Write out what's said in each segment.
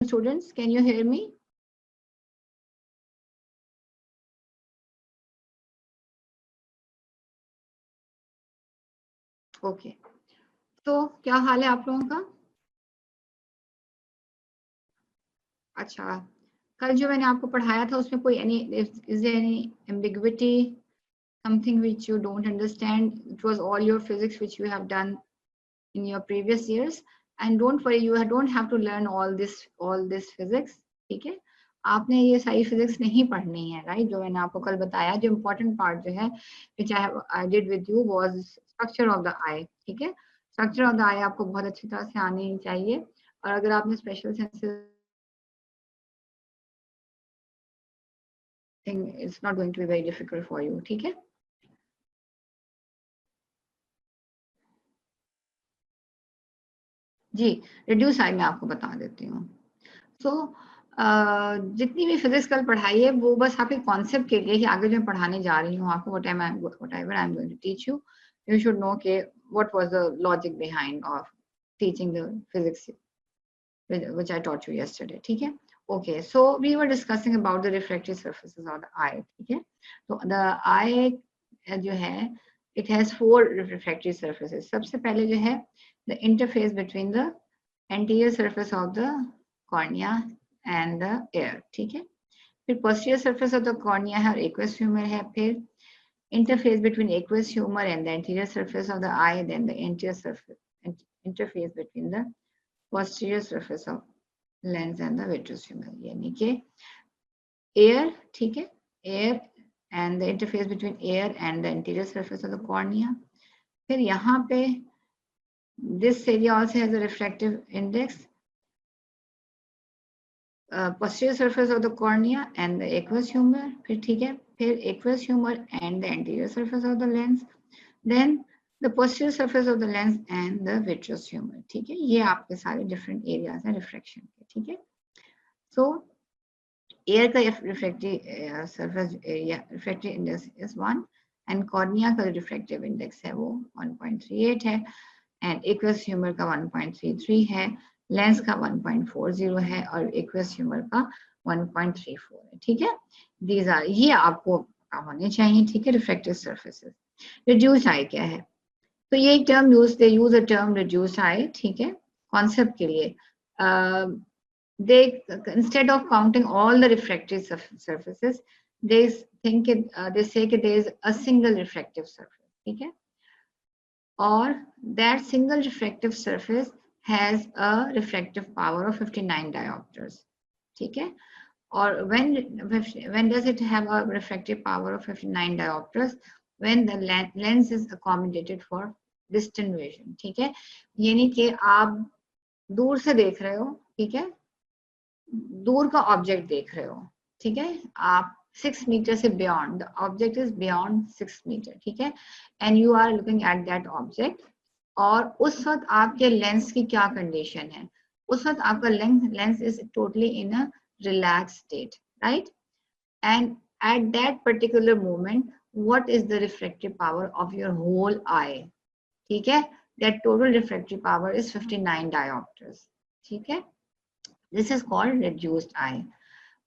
students? Can you hear me? Okay. तो क्या हाल है आप लोगों का? अच्छा, कल जो मैंने आपको पढ़ाया था उसमें कोई is there any ambiguity, something which you don't understand? It was all your physics which you have done in your previous years, and don't worry, you don't have to learn all this physics. ठीक है, आपने ये सारी physics नहीं पढ़नी है, right? जो मैंने आपको कल बताया, जो इम्पोर्टेंट पार्ट जो है which I did with you was structure of the eye. ठीक है, स्ट्रक्चर ऑफ द आई आपको बहुत अच्छी तरह से आनी चाहिए, और अगर आपने special senses, it's not going to be very difficult for you. ठीक है, जी, रिड्यूस आई मैं आपको बता देती हूँ. सो जितनी भी फिजिक्स कल पढ़ाई है वो बस आपके कॉन्सेप्ट के लिए कि आगे जो मैं पढ़ाने जा रही हूँ आपको, whatever I'm going to teach you, you should know के what was the logic behind of teaching the physics which I taught you yesterday. ठीक है, okay, so we were discussing about the refractive surfaces of the eye. ठीक है, तो the eye जो है it has 4 refractive surfaces. सबसे पहले जो है the interface between the anterior surface of the cornea and the air. ठीक है, फिर posterior surface of the cornea है और aqueous humor है, फिर interface between aqueous humor and the anterior surface of the eye, then the anterior surface interface between the posterior surface of lens and the vitreous humor, यानी कि air. ठीक है, air and the interface between air and the anterior surface of the cornea. फिर यहाँ पे this area also has a refractive index, posterior surface of the cornea and the aqueous humor. फिर ठीक है, फिर aqueous humor and the anterior surface of the lens, then the posterior surface of the lens and the vitreous humor. ठीक है, ये आपके सारे different areas हैं refraction के. ठीक है, so air का refractive surface area refractive index is 1 and cornea का refractive index है वो 1.38 है, and aqueous humor का 1.33 है, लेंस का 1.40 है और aqueous humor का 1.34 है. ठीक है, these are, ये आपको होने चाहिए. ठीक है, refractive surfaces. reduced eye क्या है? तो ये एक term they use a term reduced eye. ठीक है, कॉन्सेप्ट के लिए they, instead of counting all the refractive surfaces, they think they say that there is a single refractive surface. ठीक है, or that single refractive surface has a refractive power of 59 diopters. ठीक है, or when does it have a refractive power of 59 diopters? When the lens is accommodated for distant vision. ठीक है, यानी कि आप दूर से देख रहे हो. ठीक है, दूर का ऑब्जेक्ट देख रहे हो. ठीक है, आप 6 मीटर से beyond, the object is beyond 6 metre. ठीक है, and you are looking at that object, और उस वक्त आपके लेंस की क्या कंडीशन है? उस वक्त आपका lens is totally in a relax state, right? And at that particular moment what is the refractive power of your whole eye? ठीक है, that total refractive power is 59 diopters. ठीक है, this is called reduced eye.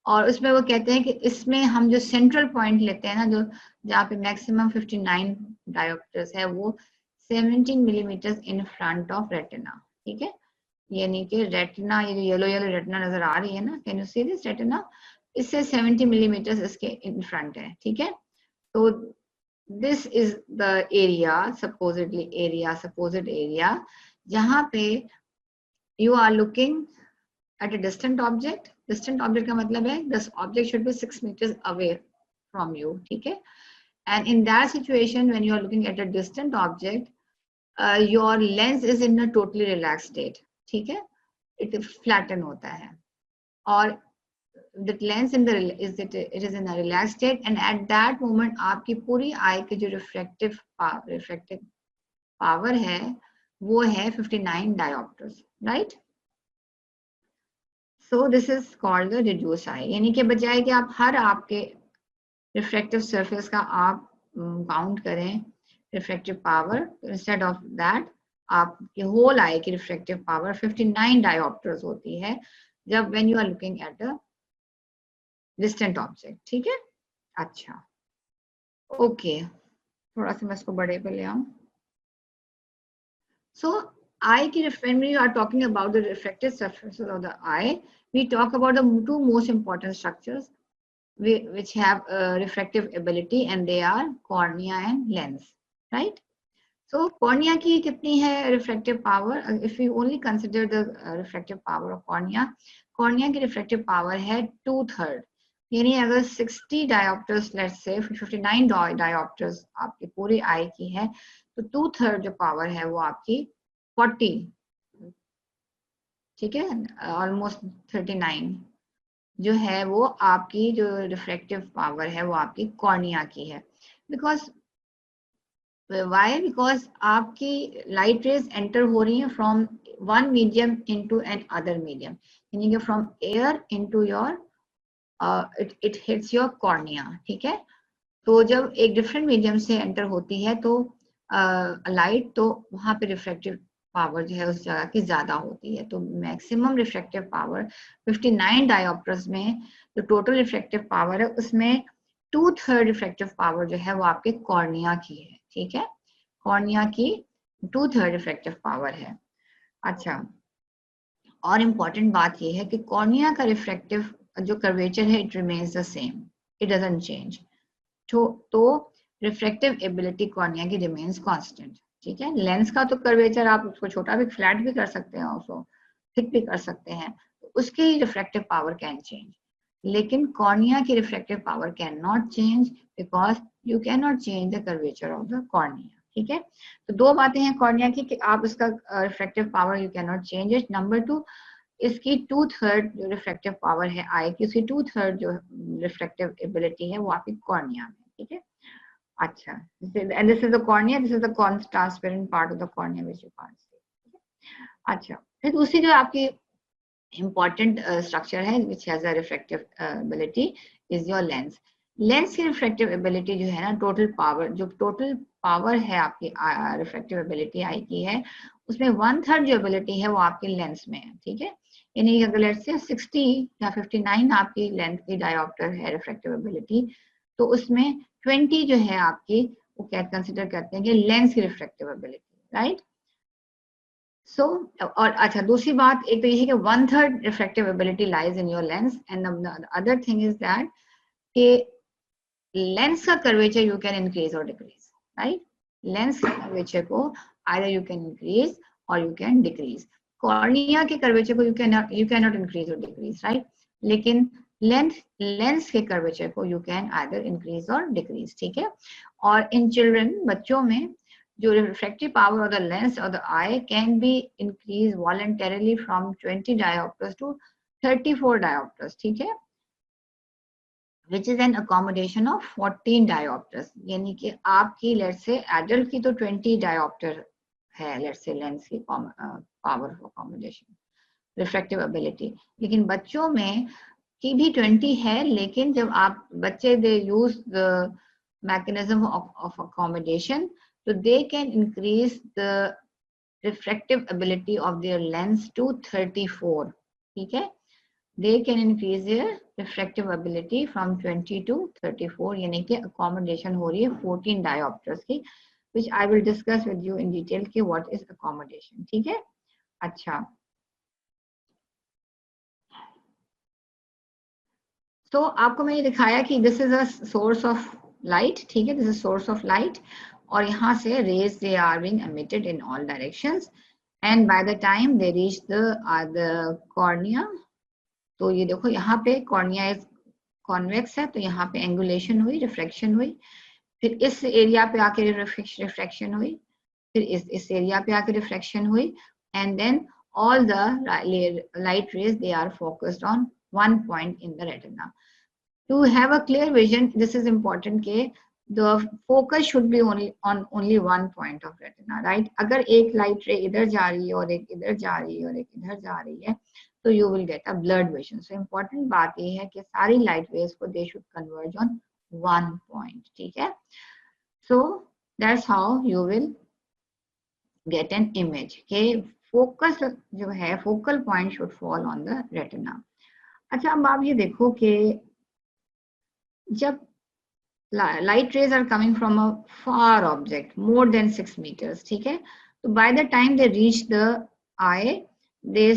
और उसमें वो कहते हैं कि इसमें हम जो सेंट्रल पॉइंट लेते हैं ना, जो जहाँ पे मैक्सिमम 59 डायोप्टर्स है, वो 17 millimetre in front of retina. ठीक है, यानी कि रेटिना, ये जो येलो येलो रेटिना नजर आ रही है ना, can you see this retina, इससे 70 मिलीमीटर इसके इन फ्रंट है. ठीक है, तो this is the area, supposed area जहाँ पे you are looking at a distant object. Distant object का मतलब है this object should be 6 meters away from you. ठीक है, and in that situation when you are looking at a distant object, your lens is in a totally relaxed state. ठीक है, it flatten होता है, और the lens in the it is in a relaxed state, and at that moment आपकी पूरी eye की जो refractive power है वो है 59 diopters, right? So this is called the reduced eye. यानी कि बजाय कि आप हर आपके रिफ्रैक्टिव सरफेस का आप काउंट करें refractive power, instead of that आपके होल आई की रिफ्रैक्टिव पावर 59 डायोप्टर्स होती है. जब when you are looking at a distant object, ठीक है। अच्छा ओके, थोड़ा सा मैं इसको बड़े पे ले आऊं। So eye की when we are talking about the refractive surfaces of the eye, we talk about the two most important structures which have refractive ability, and they are cornea and lens, right? So cornea की कितनी है refractive power? If we only consider the refractive power of cornea, cornea की refractive power है 2/3, यानी अगर 60 diopters, let's say 59 diopters आपकी पूरी eye की है, तो 2/3 जो पावर है वो आपकी 40, ठीक है, ऑलमोस्ट 39 जो है वो आपकी जो रिफ्रैक्टिव पावर है वो आपकी कॉर्निया की है। बिकॉज वाई, बिकॉज आपकी लाइट रेज एंटर हो रही है from one medium into another medium, यानी कि from air into your it hits your cornea, ठीक है। तो जब एक डिफरेंट मीडियम से एंटर होती है तो लाइट, तो वहां पे रिफ्रैक्टिव पावर जो है उस जगह की ज्यादा होती है। तो मैक्सिमम रिफ्रैक्टिव पावर 59 डायोप्टर्स में जो टोटल रिफ्रैक्टिव पावर है उसमें 2/3 रिफ्रैक्टिव पावर जो है वो आपके कॉर्निया की है, ठीक है। कॉर्निया की 2/3 रिफ्रैक्टिव पावर है। अच्छा, और इम्पॉर्टेंट बात ये है कि कॉर्निया का रिफ्रैक्टिव जो कर्वेचर है it remains the same, it doesn't change. तो रिफ्रैक्टिव एबिलिटी कॉर्निया की रिमेन्स कांस्टेंट, ठीक है। लेंस का तो कर्वेचर आप उसको छोटा भी, फ्लैट भी कर सकते हैं, उसको थिक भी कर सकते हैं, तो उसकी रिफ्रैक्टिव पावर कैन चेंज, लेकिन कॉर्निया की refractive power can not change because you can not change the curvature of the cornea, ठीक है। तो दो बातें हैं कॉर्निया की कि आप उसका refractive power you can not change it. Number 2, इसकी 2/3 जो रिफ्रैक्टिव पावर है आई की, उसकी 2/3 जो रिफ्रैक्टिव एबिलिटी है वो आपकी कॉर्निया में, ठीक है। अच्छा, and this is the cornea, this is the transparent part of the cornea which you can't see. अच्छा, फिर दूसरी जो आपकी important structure है which has a refractive ability is your lens. Lens की रिफ्रैक्टिव एबिलिटी जो है ना, टोटल पावर, जो टोटल पावर है आपकी रिफ्रैक्टिव एबिलिटी आई की है, उसमें 1/3 जो एबिलिटी है वो आपके लेंस में है, ठीक है। यानी अगर लेट्स से 60 या 59 आपकी लेंथ की डायोप्टर है रिफ्रैक्टिव एबिलिटी, तो उसमें 20 जो है आपकी वो क्या कंसिडर करते हैं कि लेंस की रिफ्रैक्टिव एबिलिटी, राइट। सो और अच्छा, दूसरी बात एक तो ये है कि 1/3 refractive ability lies in your lens, and other thing is that कि लेंस का कर्वेचर यू कैन इंक्रीज और डिक्रीज, राइट। लेंस के कर्वेचर को आइदर यू कैन इंक्रीज और यू कैन डिक्रीज। कॉर्निया के कर्वेचर को यू कैन नॉट इंक्रीज और decrease, right. लेकिन लेंस के कर्वेचर को यू कैन आइदर इंक्रीज और डिक्रीज, ठीक है। और इन चिल्ड्रन, बच्चों में जो refractive power of the lens और the eye can be increase voluntarily from 20 dioptres to 34 dioptres, ठीक है, which is an accommodation of 14 diopters, यानी कि आपकी लेट्स से एडल्ट की तो 20 डायोप्टर है लेट्स से लेंस की power of accommodation refractive ability, लेकिन बच्चों में की भी 20 है, लेकिन जब आप बच्चे they use the mechanism of accommodation, तो they can increase the refractive ability of their lens to 34, ठीक है। They can increase their refractive ability from 20 to 34, यानी कि accommodation हो रही है 14 diopters की, which I will discuss with you in detail कि what is accommodation, ठीक है। अच्छा, तो आपको मैंने दिखाया कि this is a source of light, ठीक है, this is source of light, और यहाँ से rays they are being emitted in all directions, and by the time they reach the cornea, तो ये देखो यहाँ पे कॉर्निया इज कॉन्वेक्स है, तो यहाँ पे एंगुलेशन हुई, रिफ्रैक्शन हुई, फिर इस एरिया पे आके रिफ्रैक्शन हुई, फिर इस एरिया पे आके रिफ्रैक्शन हुई, and then all the light rays they are focused on one point in the retina. To have a clear vision, this is important के the focus should be only one point of retina, right? अगर एक light रे इधर जा रही है और एक इधर जा रही है और एक इधर जा रही है, तो you will get a blurred vision. So important बात ये है कि सारी लाइट रेज को they should converge on one point, ठीक है। So that's how you will get an image, okay, focus जो है, focal point should fall on the retina. अच्छा, अब आप ये देखो कि जब light rays are coming from a far object more than 6 meters, ठीक है, तो by the time they reach the eye they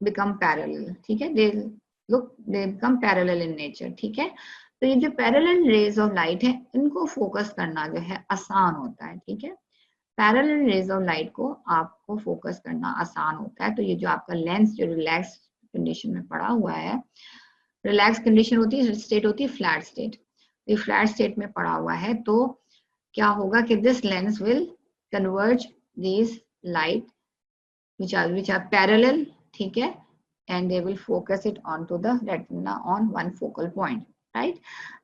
become parallel, ठीक है, they become parallel in nature, ठीक है। तो ये जो पैरेलल रेज ऑफ लाइट है इनको फोकस करना जो है आसान होता है, ठीक है। पैरेलल रेज ऑफ लाइट को आपको फोकस करना आसान होता है। तो ये जो आपका लेंस जो रिलैक्स कंडीशन में पड़ा हुआ है, रिलैक्स कंडीशन होती है, स्टेट होती है फ्लैट स्टेट, ये फ्लैट स्टेट में पड़ा हुआ है, तो क्या होगा कि this lens will converge this light which are parallel, ठीक है, and they will focus it onto the retina on one focal point, right।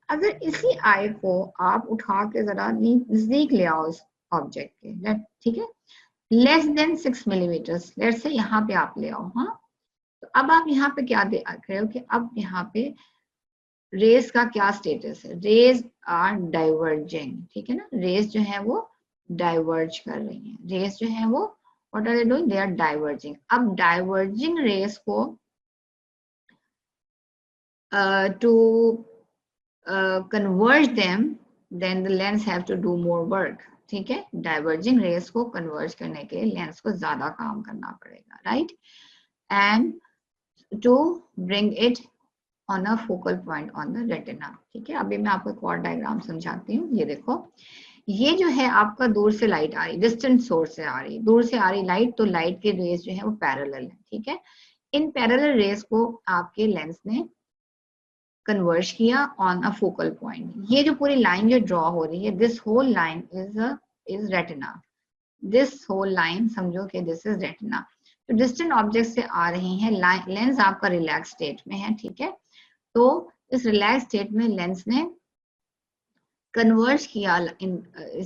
अगर इसी आई को आप उठा के जरा नजदीक ले आओ इस ऑब्जेक्ट के, ठीक है, less than 6 millimetre, let's say यहाँ पे आप ले आओ, हाँ। तो अब आप यहाँ पे क्या देख रहे हो कि अब यहाँ पे रेज का क्या स्टेटस है, रेज आर डाइवर्जिंग, ठीक है ना, रेज जो है वो डाइवर्ज कर रही हैं, रेज जो है वो what are they doing, they are diverging. अब डाइवर्जिंग रेज को to converge them then the lens have to do more work, ठीक है। डाइवर्जिंग रेज को कन्वर्ज करने के लिए लेंस को ज्यादा काम करना पड़ेगा, right, and to bring it on a focal point on the retina, ठीक है। अभी मैं आपको एक और डायग्राम समझाती हूँ। ये देखो, ये जो है आपका दूर से लाइट आ रही, डिस्टेंट सोर्स से आ रही, दूर से आ रही लाइट, तो लाइट के रेज जो है वो पैरेलल है, ठीक है। इन पैरेलल रेज को आपके लेंस ने कन्वर्ज किया ऑन अ फोकल पॉइंट। ये जो पूरी लाइन जो ड्रॉ हो रही है, this whole line is retina, this whole line समझो कि दिस इज रेटिना। तो डिस्टेंट ऑब्जेक्ट से आ रही है, लेंस आपका रिलैक्स स्टेट में है, ठीक है। तो इस रिलैक्स स्टेट में लेंस ने कन्वर्ज किया इन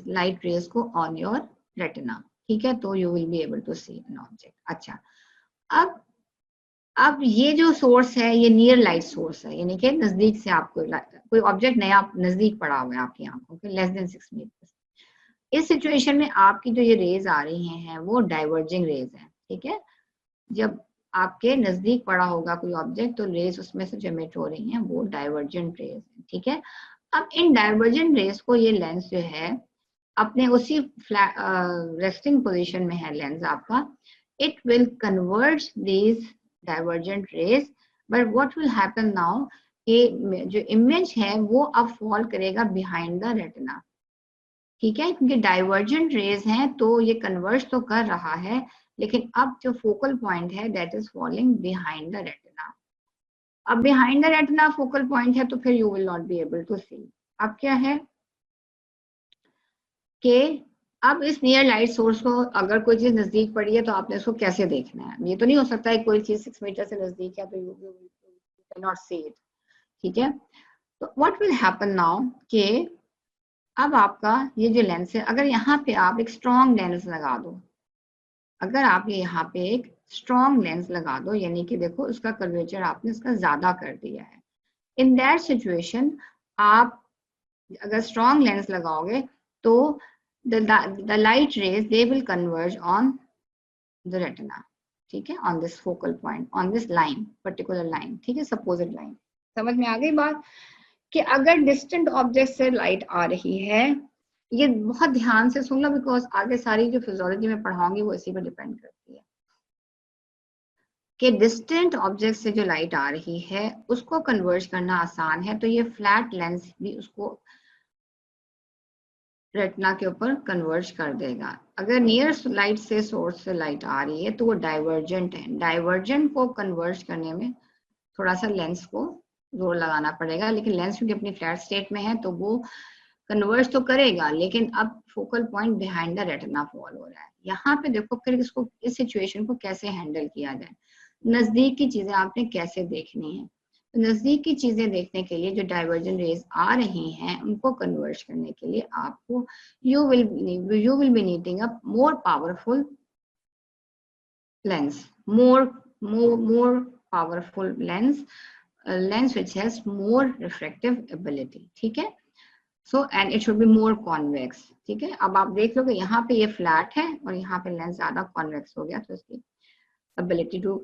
लाइट रेज को ऑन योर रेटिना, ठीक है, तो you will be able to see an object. अच्छा, अब ये जो सोर्स है ये नियर लाइट सोर्स है, यानी कि नजदीक से आपको कोई ऑब्जेक्ट नया नजदीक पड़ा हुआ है आपकी आंखों के, लेस देन 6 मीटर। इस सिचुएशन में आपकी जो ये रेज आ रही हैं वो डाइवर्जिंग रेज है, ठीक है। जब आपके नजदीक पड़ा होगा कोई ऑब्जेक्ट तो रेज उसमें से जेमिट हो रही हैं, वो डाइवर्जेंट रेज है, ठीक है। अब इन डाइवर्जेंट रेज को ये लेंस जो है अपने उसी रेस्टिंग पोजीशन में है लेंस आपका, it will converge these divergent rays, but what will happen now कि जो इमेज है वो अब फॉल करेगा बिहाइंड द रेटिना, ठीक है, क्योंकि डाइवर्जेंट रेज हैं तो ये कन्वर्ज तो कर रहा है, लेकिन अब जो फोकल पॉइंट है that is falling behind the retina. अब behind the retina focal point है तो फिर you will not be able to see. अब क्या है कि अब इस नियर लाइट सोर्स को अगर कोई चीज नजदीक पड़ी है तो आपने इसको कैसे देखना है, ये तो नहीं हो सकता है कोई चीज 6 मीटर से नजदीक है तो you can not see it, ठीक है। तो व्हाट विल हैपन नाउ कि अब आपका ये जो लेंस है, अगर यहाँ पे आप एक स्ट्रॉन्ग लेंस लगा दो, अगर आप यहाँ पे एक स्ट्रॉन्ग लेंस लगा दो, यानी कि देखो उसका कर्वेचर आपने इसका ज्यादा कर दिया है, इन दैट सिचुएशन आप अगर स्ट्रॉन्ग लेंस लगाओगे तो the light rays they will converge on the retina, ठीक है, on this focal point, on this line, particular line, ठीक है, supposed line। समझ में आ गई बात कि अगर डिस्टेंट ऑब्जेक्ट से लाइट आ रही है, ये बहुत ध्यान से सुन लो बिकॉज आगे सारी जो फिजियोलॉजी में पढ़ाऊंगी वो इसी पर डिपेंड करती है कि डिस्टेंट ऑब्जेक्ट से जो लाइट आ रही है उसको कन्वर्ज करना आसान है, तो ये फ्लैट लेंस भी उसको रेटिना के ऊपर कन्वर्ज कर देगा। अगर नियर लाइट से सोर्स से लाइट आ रही है तो वो डाइवर्जेंट है, डाइवर्जेंट को कन्वर्ज करने में थोड़ा सा लेंस को जोर लगाना पड़ेगा, लेकिन लेंस क्योंकि अपनी फ्लैट स्टेट में है तो वो कन्वर्ज तो करेगा, लेकिन अब focal point behind the retina fall हो रहा है। यहाँ पे देखो फिर इसको, इस सिचुएशन को कैसे हैंडल किया जाए, नजदीक की चीजें आपने कैसे देखनी है। तो नजदीक की चीजें देखने के लिए जो डाइवर्जेंट रेज आ रही हैं उनको कन्वर्ज करने के लिए आपको you will be needing a more powerful lens, more powerful lens which has more refractive ability, ठीक है। So and it should be more convex, ठीक है। अब आप देख लो कि यहाँ पे ये फ्लैट है और यहाँ पे लेंस ज्यादा कॉन्वेक्स हो गया, तो इसकी ability to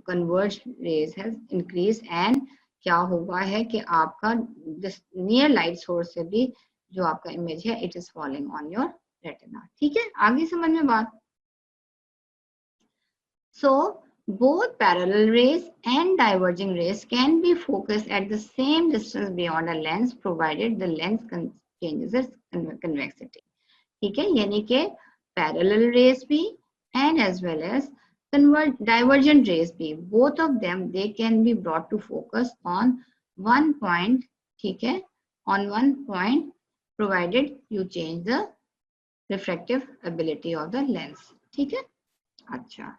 converge rays has increased and क्या हुआ है कि आपका नियर लाइट सोर्स से भी जो आपका इमेज है it is falling on your retina. ठीक है, आगे समझ में बात. So both parallel rays and diverging rays can be focused at the same distance beyond a lens provided the lens changes its convexity. ठीक है, यानी कि parallel rays भी and as well as divergent rays भी, both of them they can be brought to focus on one point. ठीक है, on one point provided you change the refractive ability of the lens. ठीक है, अच्छा.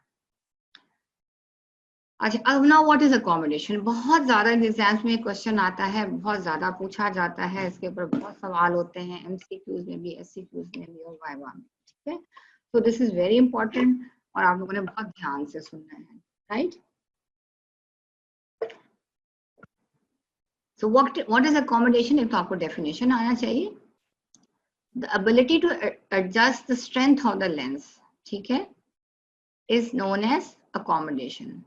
अच्छा, अब now what is accommodation. बहुत ज्यादा एग्जाम्स में क्वेश्चन आता है, बहुत ज्यादा पूछा जाता है, इसके ऊपर बहुत सवाल होते हैं एमसीक्यूज में भी, एससीक्यूज में भी और वाइवा में. ठीक है, तो दिस इज वेरी इंपॉर्टेंट और आप लोगों ने बहुत ध्यान से सुनना है. Right, so what is accommodation. एक तो आपको डेफिनेशन आना चाहिए. The ability to adjust the strength of the lens, ठीक है, is known as accommodation.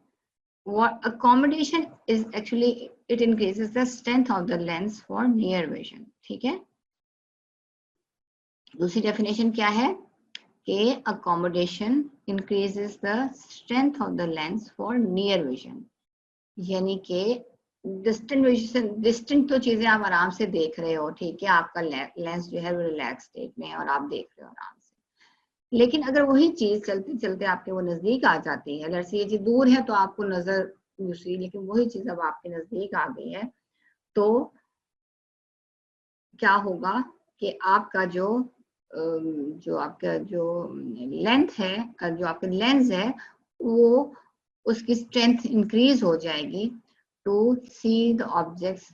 What accommodation is actually, it increases the strength of the lens for near vision. ठीक है, दूसरी डेफिनेशन क्या है कि accommodation increases the strength of the lens for near vision. यानी कि डिस्टेंट तो चीजें आप आराम से देख रहे हो. ठीक है, आपका लेंस जो है वो रिलैक्स स्टेट में है और आप देख रहे हो आराम से. लेकिन अगर वही चीज चलते चलते आपके वो नजदीक आ जाती है, जैसे ये चीज दूर है तो आपको नजर दूसरी, लेकिन वही चीज अब आपके नजदीक आ गई है, तो क्या होगा कि आपका जो आपका जो लेंथ है, जो आपका लेंस है, वो उसकी स्ट्रेंथ इंक्रीज हो जाएगी to see the objects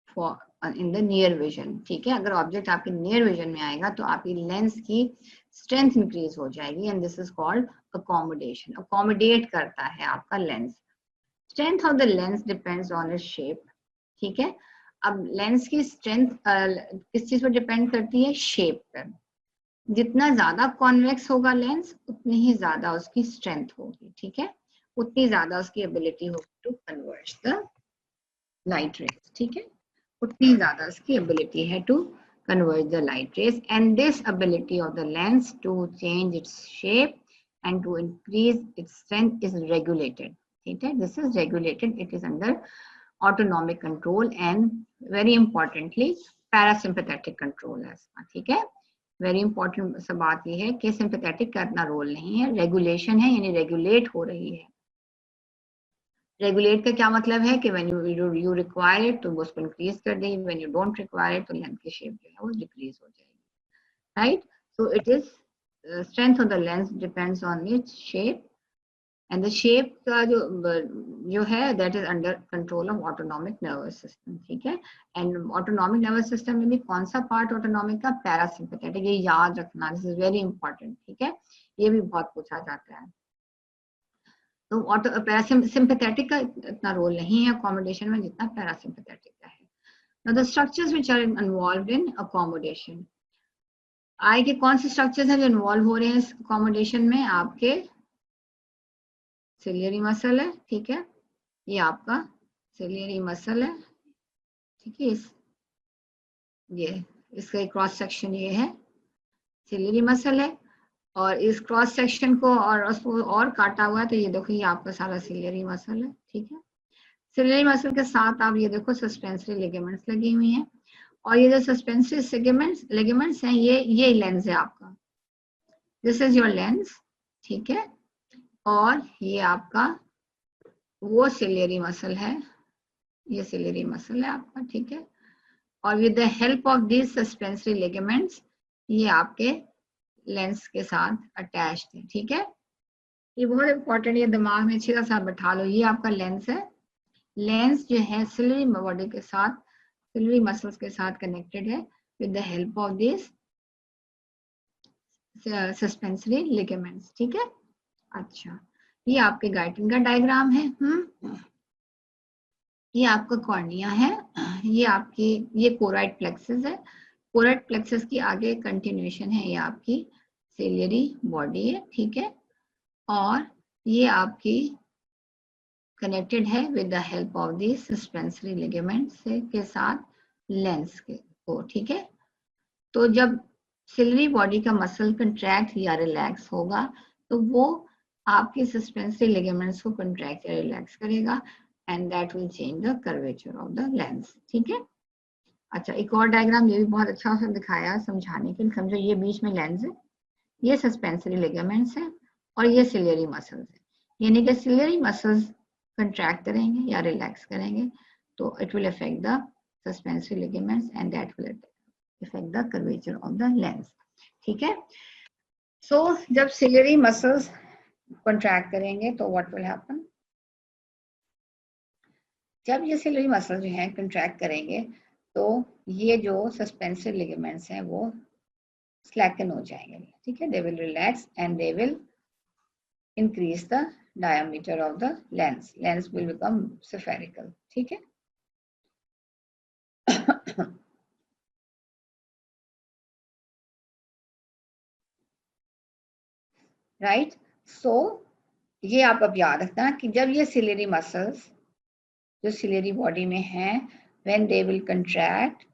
for in the near vision. ठीक है, अगर ऑब्जेक्ट आपके नियर विजन में आएगा तो आपकी लेंस की स्ट्रेंथ इंक्रीज हो जाएगी and this is called accommodation. Accommodate करता है आपका lens. Strength of the lens depends on it's shape. ठीक है, अब लेंस की स्ट्रेंथ किस चीज पर डिपेंड करती है? शेप पर. जितना ज्यादा कॉन्वेक्स होगा लेंस उतनी ही ज्यादा उसकी स्ट्रेंथ होगी. ठीक है, उतनी ज्यादा उसकी एबिलिटी होगी to converge the light rays. ठीक है, उतनी ज्यादा उसकी एबिलिटी है to converge the light rays, and this ability of the lens to change its shape and to increase its strength is regulated. ठीक है, this is regulated, it is under autonomic control and very importantly parasympathetic control है इसका. ठीक है, very important सब बात ये है कि sympathetic का इतना रोल नहीं है, रेगुलेशन है, यानी रेगुलेट हो रही है. रेगुलेट का क्या मतलब है कि when you require it तो वो उसको इंक्रीज कर देगी, when you don't require it तो लेंस की शेप जो है वो डिक्रीज हो जाएगी. Right, so it is strength of the lens depends on its shape and the shape का जो है that is under control of autonomic nervous system. ठीक है, एंड ऑटोनॉमिक नर्वस सिस्टम में भी कौन सा पार्ट ऑटोनॉमिक का? पैरासिम्पैथेटिक. ये याद रखना, दिस इज वेरी इंपॉर्टेंट. ठीक है, ये भी बहुत पूछा जाता है. तो पैरासिम्पैथेटिक का इतना रोल नहीं है अकोमोडेशन में जितना पैरासिम्पैथेटिक का है. Now the structures which are involved in accommodation. आई के कौन से स्ट्रक्चर्स हैं जो इन्वॉल्व हो रहे हैं इस अकोमोडेशन में? आपके सिलियरी मसल है. ठीक है, ये आपका सिलियरी मसल है. ठीक है, ये इसका क्रॉस सेक्शन ये है, सिलियरी मसल है. और इस क्रॉस सेक्शन को और उसको और काटा हुआ है तो ये देखो ये आपका सारा सिलियरी मसल है. ठीक है, सिलियरी मसल के साथ आप ये देखो सस्पेंसरी लिगामेंट्स लगी हुई हैं और ये जो सस्पेंसरी लिगामेंट्स हैं ये लेंस है आपका. This is your lens. ठीक है, और ये आपका वो सिलियरी मसल है, ये सिलियरी मसल है आपका. ठीक है, और with the help of this suspensory ligaments ये आपके लेंस के साथ अटैच्ड है. ठीक है, ये बहुत इंपॉर्टेंट, ये दिमाग में अच्छी तरह से बैठा लो. ये आपका लेंस है. लेंस जो है सिलियरी बॉडी के साथ, सिलियरी मसल्स के साथ कनेक्टेड है with the help of this suspensory ligaments. ठीक है, अच्छा, ये आपके गाइटिंग का डायग्राम है. ये आपका कॉर्निया है. ये आपकी ये कोराइड प्लेक्सस है. कोराइड प्लेक्सस की आगे कंटिन्यूएशन है ये आपकी सिलियरी बॉडी है. ठीक है, और ये आपकी कनेक्टेड है with the help of the suspensory ligament से के साथ लेंस के को, ठीक है। तो जब सिलरी बॉडी का मसल कंट्रैक्ट या रिलैक्स होगा तो वो आपके सस्पेंसरी लिगामेंट्स को कंट्रैक्ट या रिलैक्स करेगा and that will change the curvature of the lens, ठीक है। अच्छा, एक और डायग्राम ये भी बहुत अच्छा से दिखाया समझाने के लिए। समझो ये बीच में लेंस है, ये सस्पेंसरी लिगामेंट्स है और ये सिलियरी मसल्स है। यानी कि सिलियरी मसल्स कंट्रैक्ट करेंगे या रिलैक्स करेंगे तो it will affect the suspensory ligaments and that will affect the curvature of the lens, ठीक है। सो जब सिलियरी मसल्स कंट्रैक्ट करेंगे तो व्हाट विल हैपन, जब ये सिलियरी मसल जो है कंट्रैक्ट करेंगे तो ये जो सस्पेंसरी लिगामेंट्स हैं वो स्लैकन हो जाएंगे, ठीक है। They will relax and they will increase the diameter of the lens. Lens will become spherical, ठीक है। राइट, सो ये आप अब याद रखना कि जब ये सिलेरी मसल्स जो सिलेरी बॉडी में हैं when they will contract,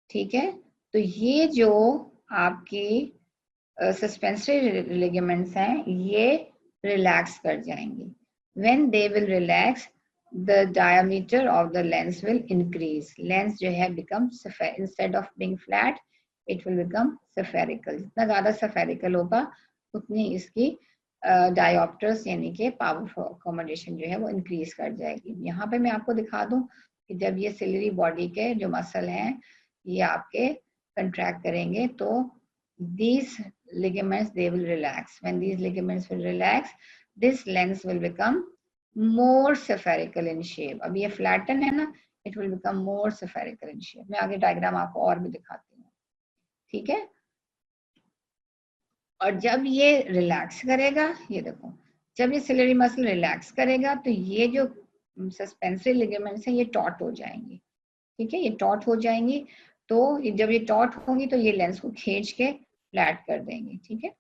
ठीक है, तो ये जो आपकी सस्पेंसरी लिगामेंट्स हैं ये रिलैक्स कर जाएंगी। when they will relax the diameter of the lens will increase. lens जो है become instead of being flat it will become spherical. जितना ज्यादा spherical होगा उतनी इसकी डायोप्टर्स यानी कि पावर अकोमोडेशन जो है वो इंक्रीज कर जाएगी। यहाँ पे मैं आपको दिखा दूं कि जब ये सिलेरी बॉडी के जो मसल हैं ये आपके कंट्रैक्ट करेंगे तो these ligaments they will relax. When these ligaments will relax, this lens will become more spherical in shape. अब ये flatten है ना, it will become more spherical in shape. मैं आगे डायग्राम आपको और भी दिखाती हूँ, ठीक है। और जब ये रिलैक्स करेगा, ये देखो, जब ये सिलेरी मसल रिलैक्स करेगा तो ये जो सस्पेंसरी लिगामेंट्स हैं ये टॉट हो जाएंगी, ठीक है। ये टॉट हो जाएंगी तो जब ये टॉट होंगी तो ये लेंस को खींच के फ्लैट कर देंगे, ठीक है।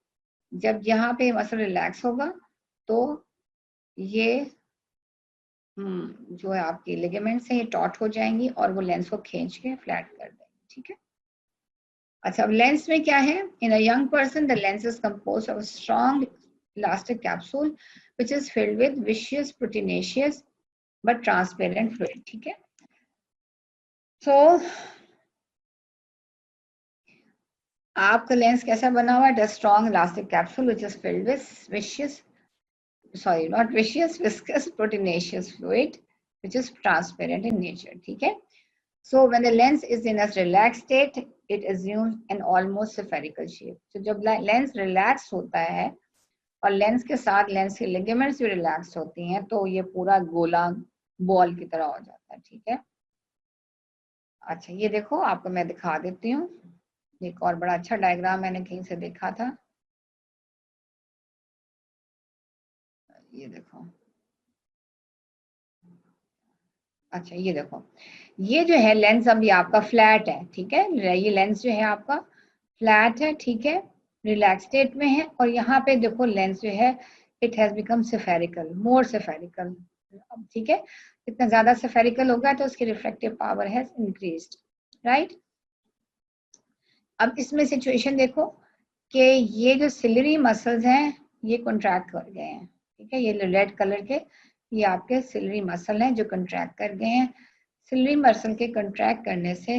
जब यहाँ पे मसल रिलैक्स होगा तो ये जो है आपकी लिगामेंट्स हैं ये टॉट हो जाएंगी और वो लेंस को खींच के फ्लैट कर देंगे, ठीक है। अच्छा, अब लेंस में क्या है, in a young person the lens is composed of strong elastic capsule which is filled with viscous proteinaceous but transparent fluid, ठीक है। सो आपका लेंस कैसा बना हुआ है, strong elastic capsule which is filled with viscous, sorry, not viscous, viscous proteinaceous fluid which is transparent in nature, ठीक है। So when the lens is in a relaxed state, it assumes an almost spherical shape. So जब lens relax होता है और lens के साथ lens के ligaments भी relax होती हैं तो ये पूरा गोला बॉल की तरह हो जाता है, ठीक है। अच्छा, ये देखो आपको मैं दिखा देती हूँ, एक और बड़ा अच्छा डायग्राम मैंने कहीं से देखा था, ये देखो। अच्छा, ये देखो, ये जो है लेंस अभी आपका फ्लैट है, ठीक है। ये लेंस जो है आपका फ्लैट है, ठीक है, रिलैक्स स्टेट में है। और यहाँ पे देखो लेंस जो है it has become spherical, more spherical, ठीक है। इतना ज्यादा सेफेरिकल होगा तो उसकी रिफ्लेक्टिव पावर है इंक्रीज्ड, राइट। अब इसमें सिचुएशन देखो कि ये जो सिलरी मसल्स हैं ये कॉन्ट्रैक्ट कर गए हैं, ठीक है। ये रेड कलर के ये आपके सिलरी मसल हैं जो कॉन्ट्रैक्ट कर गए हैं। सिलरी मसल के कॉन्ट्रैक्ट करने से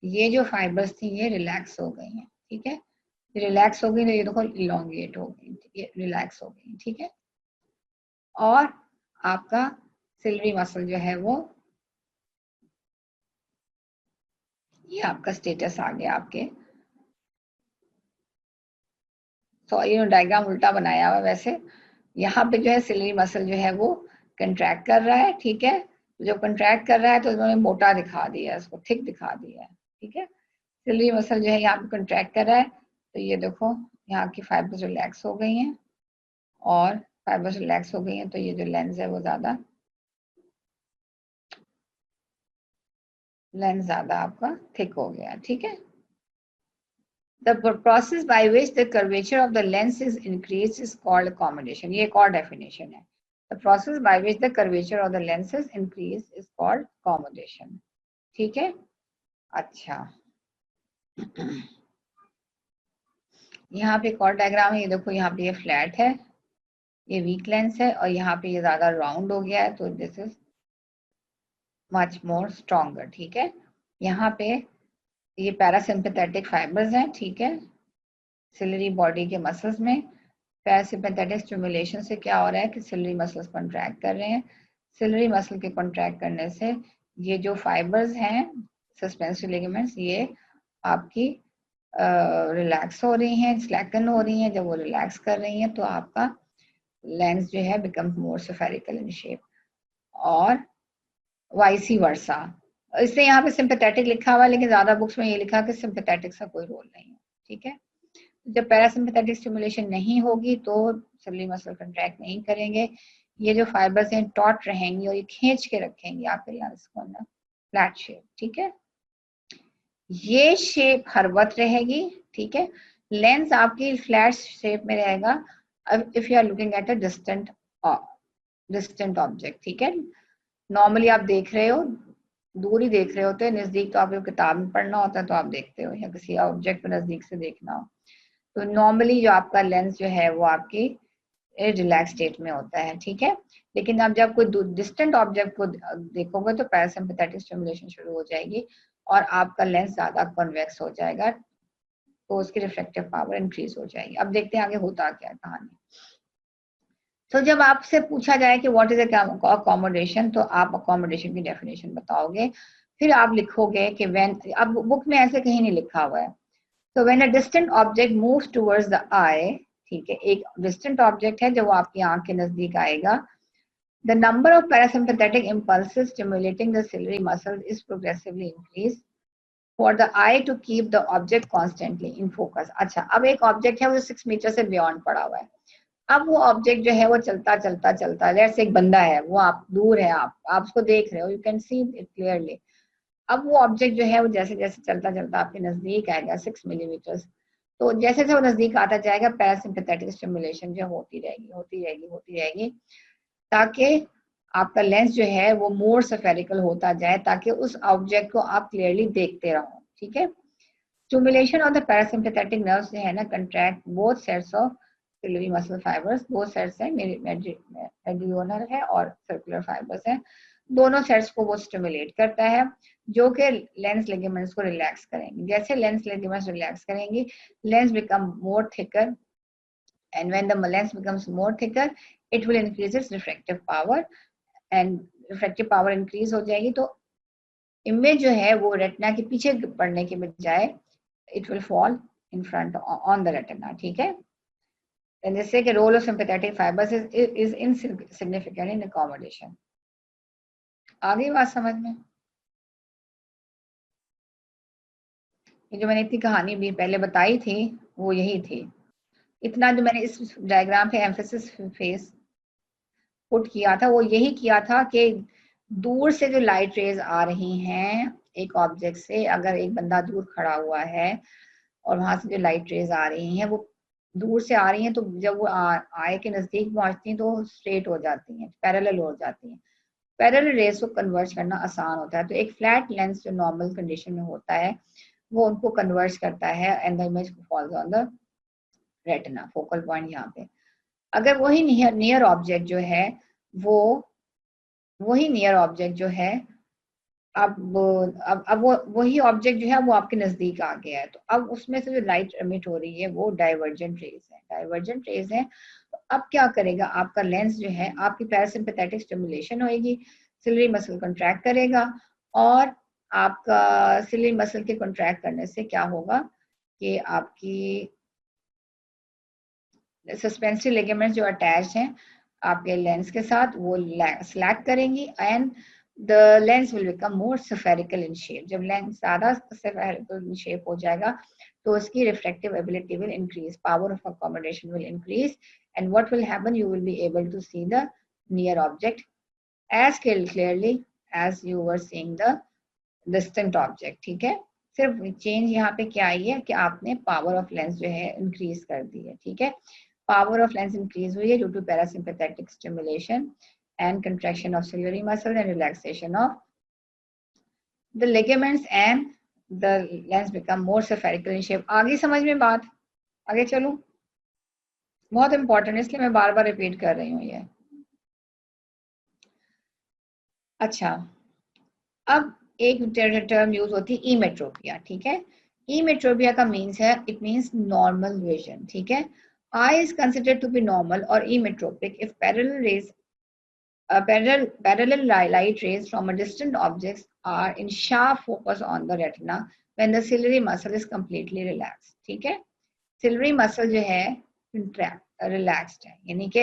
ये जो फाइबर्स थी ये रिलैक्स हो गई हैं, ठीक है। रिलैक्स हो गई तो ये देखो इलोंगेट हो गई, ये रिलैक्स हो गई, ठीक है। और आपका सिलरी मसल जो है वो ये आपका स्टेटस आ गया आपके, तो ये डायग्राम उल्टा बनाया हुआ वैसे। यहाँ पे जो है सिलरी मसल जो है वो कंट्रैक्ट कर रहा है, ठीक है। जो कंट्रैक्ट कर रहा है तो उन्होंने मोटा दिखा दिया है, उसको थिक दिखा दिया है, ठीक है। सिलरी मसल जो है यहाँ पे कंट्रैक्ट कर रहा है तो ये देखो यहाँ की फाइबर्स रिलैक्स हो गई हैं और फाइबर्स रिलैक्स हो गई हैं तो ये जो लेंस है वो ज्यादा आपका थिक हो गया, ठीक है। The process by which the curvature of the lens is increased is called accommodation. ये एक और definition है. The process by which the curvature of the lens is increased is called accommodation. ठीक है? अच्छा. यहाँ पे एक और डायग्राम है. ये देखो, यहाँ पे ये फ्लैट है, ये वीक लेंस है, और यहाँ पे ये ज्यादा राउंड हो गया है, तो this is much more stronger. ठीक है? यहाँ पे ये पैरासिम्पैथेटिक फाइबर्स हैं. ठीक है? सिलरी बॉडी के मसल्स में पैरासिम्पैथेटिक स्टिमुलेशन से क्या हो रहा है कि सिलरी मसल्स कॉन्ट्रैक्ट कर रहे हैं. सिलरी मसल के कॉन्ट्रैक्ट करने से ये जो फाइबर्स हैं, सस्पेंसरी लिगामेंट्स, ये आपकी रिलैक्स हो रही हैं, स्लैकन हो रही हैं. जब वो रिलैक्स कर रही हैं तो आपका लेंस जो है becomes more spherical in shape, और वाइसी वर्सा. इससे यहाँ पे सिंपैथेटिक लिखा हुआ है, लेकिन ज्यादा बुक्स में ये लिखा कि सिंपैथेटिक का कोई रोल नहीं है. ठीक है? जब पैरासिम्पैथेटिक स्टिमुलेशन नहीं होगी तो सिलरी मसल कंट्रैक्ट नहीं करेंगे. ये जो फाइबर्स हैं टॉट रहेंगी और ये खींच के रखेंगे आपके लेंस को ना फ्लैट शेप. ठीक है? ये शेप हर वक्त रहेगी. ठीक है? लेंस आपकी फ्लैट शेप में रहेगा if you are looking at a distant object. ठीक है? नॉर्मली आप देख रहे हो, दूर ही देख रहे होते हैं. नजदीक तो आपको किताब में पढ़ना होता है तो आप देखते हो, या किसी ऑब्जेक्ट को नजदीक से देखना हो तो नॉर्मली जो आपका लेंस जो है वो आपकी रिलैक्स स्टेट में होता है. ठीक है? लेकिन आप जब कोई डिस्टेंट ऑब्जेक्ट को देखोगे तो पैरासिम्पैथेटिक स्टिमुलेशन शुरू हो जाएगी और आपका लेंस ज्यादा कॉन्वेक्स हो जाएगा, तो उसकी रिफ्लेक्टिव पावर इंक्रीज हो जाएगी. अब देखते हैं आगे होता क्या है कहानी. तो जब आपसे पूछा जाए कि व्हाट इज अकोमोडेशन, तो आप अकोमोडेशन की डेफिनेशन बताओगे. फिर आप लिखोगे कि व्हेन, अब बुक में ऐसे कहीं नहीं लिखा हुआ है. तो when a distant object moves towards the eye, ठीक है, एक डिस्टेंट ऑब्जेक्ट है जो आपकी आंख के नजदीक आएगा, the number of parasympathetic impulses stimulating the ciliary muscles is progressively increase for the eye to keep the object constantly in focus. अच्छा, अब एक ऑब्जेक्ट है वो 6 मीटर से बियॉन्ड पड़ा हुआ है. अब वो ऑब्जेक्ट जो है वो चलता चलता चलता, जैसे एक बंदा है, वो आप दूर है, आप उसको देख रहे हो, you can see it clearly. अब वो ऑब्जेक्ट जो है वो जैसे जैसे चलता चलता आपके नजदीक आएगा 6 मिलीमीटर, तो जैसे जैसे वो नजदीक आता जाएगा पैरासिम्पैथेटिक स्टिमुलेशन जो होती रहेगी होती रहेगी होती रहेगी, ताकि आपका लेंस जो है वो मोर स्फेरिकल होता जाए, ताकि उस ऑब्जेक्ट को आप क्लियरली देखते रहो. ठीक है? Stimulation of the parasympathetic nerves जो है ना contract both sets of ciliary muscle fibres. Both sets है, मेडियोनल है और सर्कुलर फाइबर्स है. दोनों सेट्स को वो स्टिमुलेट करता है जो कि लेंस लिगामेंट्स को रिलैक्स करेंगे. जैसे लेंस लिगामेंट्स रिलैक्स करेंगी, lens become more thicker, and when the lens becomes more thicker it will increase its refractive power, and refractive power increase हो जाएगी तो इमेज जो है वो रेटिना के पीछे पड़ने के बजाय it will fall in front on the retina. ठीक है? and जैसे कि role of sympathetic fibers is insignificant in accommodation. आगे बात समझ में? ये जो मैंने इतनी कहानी भी पहले बताई थी वो यही थी. इतना जो मैंने इस डायग्राम पे एम्फेसिस फेस पुट किया था वो यही किया था कि दूर से जो लाइट रेज आ रही हैं एक ऑब्जेक्ट से, अगर एक बंदा दूर खड़ा हुआ है और वहां से जो लाइट रेज आ रही हैं वो दूर से आ रही हैं, तो जब वो आए के नजदीक पहुंचती हैं तो स्ट्रेट हो जाती हैं, पैरेलल हो जाती हैं. पैरेलल रेज को कन्वर्ट करना आसान होता है. तो एक फ्लैट लेंस जो नॉर्मल कंडीशन में होता है वो उनको कन्वर्ट करता है and the image falls on the retina, focal point यहाँ पे. अगर वही नियर ऑब्जेक्ट जो है वो वही नियर ऑब्जेक्ट जो है अब वो वही ऑब्जेक्ट जो है वो आपके नजदीक आ गया है, तो अब उसमें से जो लाइट एमिट हो रही है वो डाइवर्जेंट रेज है. तो अब क्या करेगा आपका लेंस जो है, आपकी पैरासिम्पैथेटिक स्टिमुलेशन होगी, सिलरी मसल कंट्रैक्ट करेगा, और आपका सिलरी मसल के कंट्रैक्ट करने से क्या होगा कि आपकी सस्पेंसरी लिगामेंट्स जो अटैच हैं आपके लेंस के साथ वो स्लैक करेंगी and the lens will become more spherical in shape. जब लेंस ज्यादा स्फेरिकल इन शेप हो जाएगा तो उसकी reflective ability will increase, power of accommodation will increase, and what will happen, you will be able to see the near object as clearly as you were seeing the distant object. ठीक है? सिर्फ change यहाँ पे क्या आई है कि आपने power of lens जो है इंक्रीज कर दी है, ठीक है। पावर ऑफ लेंस इंक्रीज हुई है due to parasympathetic stimulation and contraction of ciliary muscle and relaxation of the ligaments and the lens become more spherical in shape. आगे समझ में बात, आगे चलो, बहुत इंपॉर्टेंट है इसलिए मैं बार बार रिपीट कर रही हूँ ये। अच्छा, अब एक टर्म यूज होती है इमेट्रोपिया, ठीक है। इमेट्रोपिया का मीन्स है, इट मीन्स नॉर्मल विजन, ठीक है। Eye is considered to be normal और emmetropic if parallel light rays from a distant objects are in sharp focus on the retina when the ciliary muscle is completely relaxed, ठीक है। ciliary muscle जो है relaxed है, यानी कि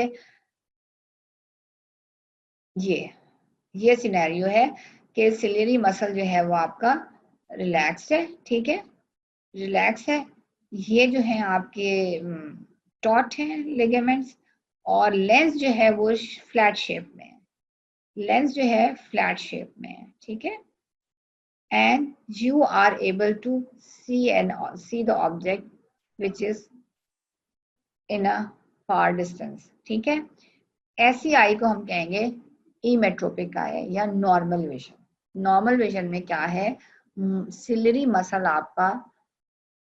ये scenario है कि सिलियरी मसल जो है वो आपका रिलैक्स्ड है, ठीक है, रिलैक्स है। ये जो है आपके टॉट है लिगामेंट्स, और लेंस जो है वो फ्लैट शेप में है, लेंस जो है फ्लैट शेप में है, ठीक है। And you are able to see the object which is in a far distance, ठीक है। ऐसी आई को हम कहेंगे इमेट्रोपिक आई या नॉर्मल विजन। नॉर्मल विजन में क्या है, सिलियरी मसल आपका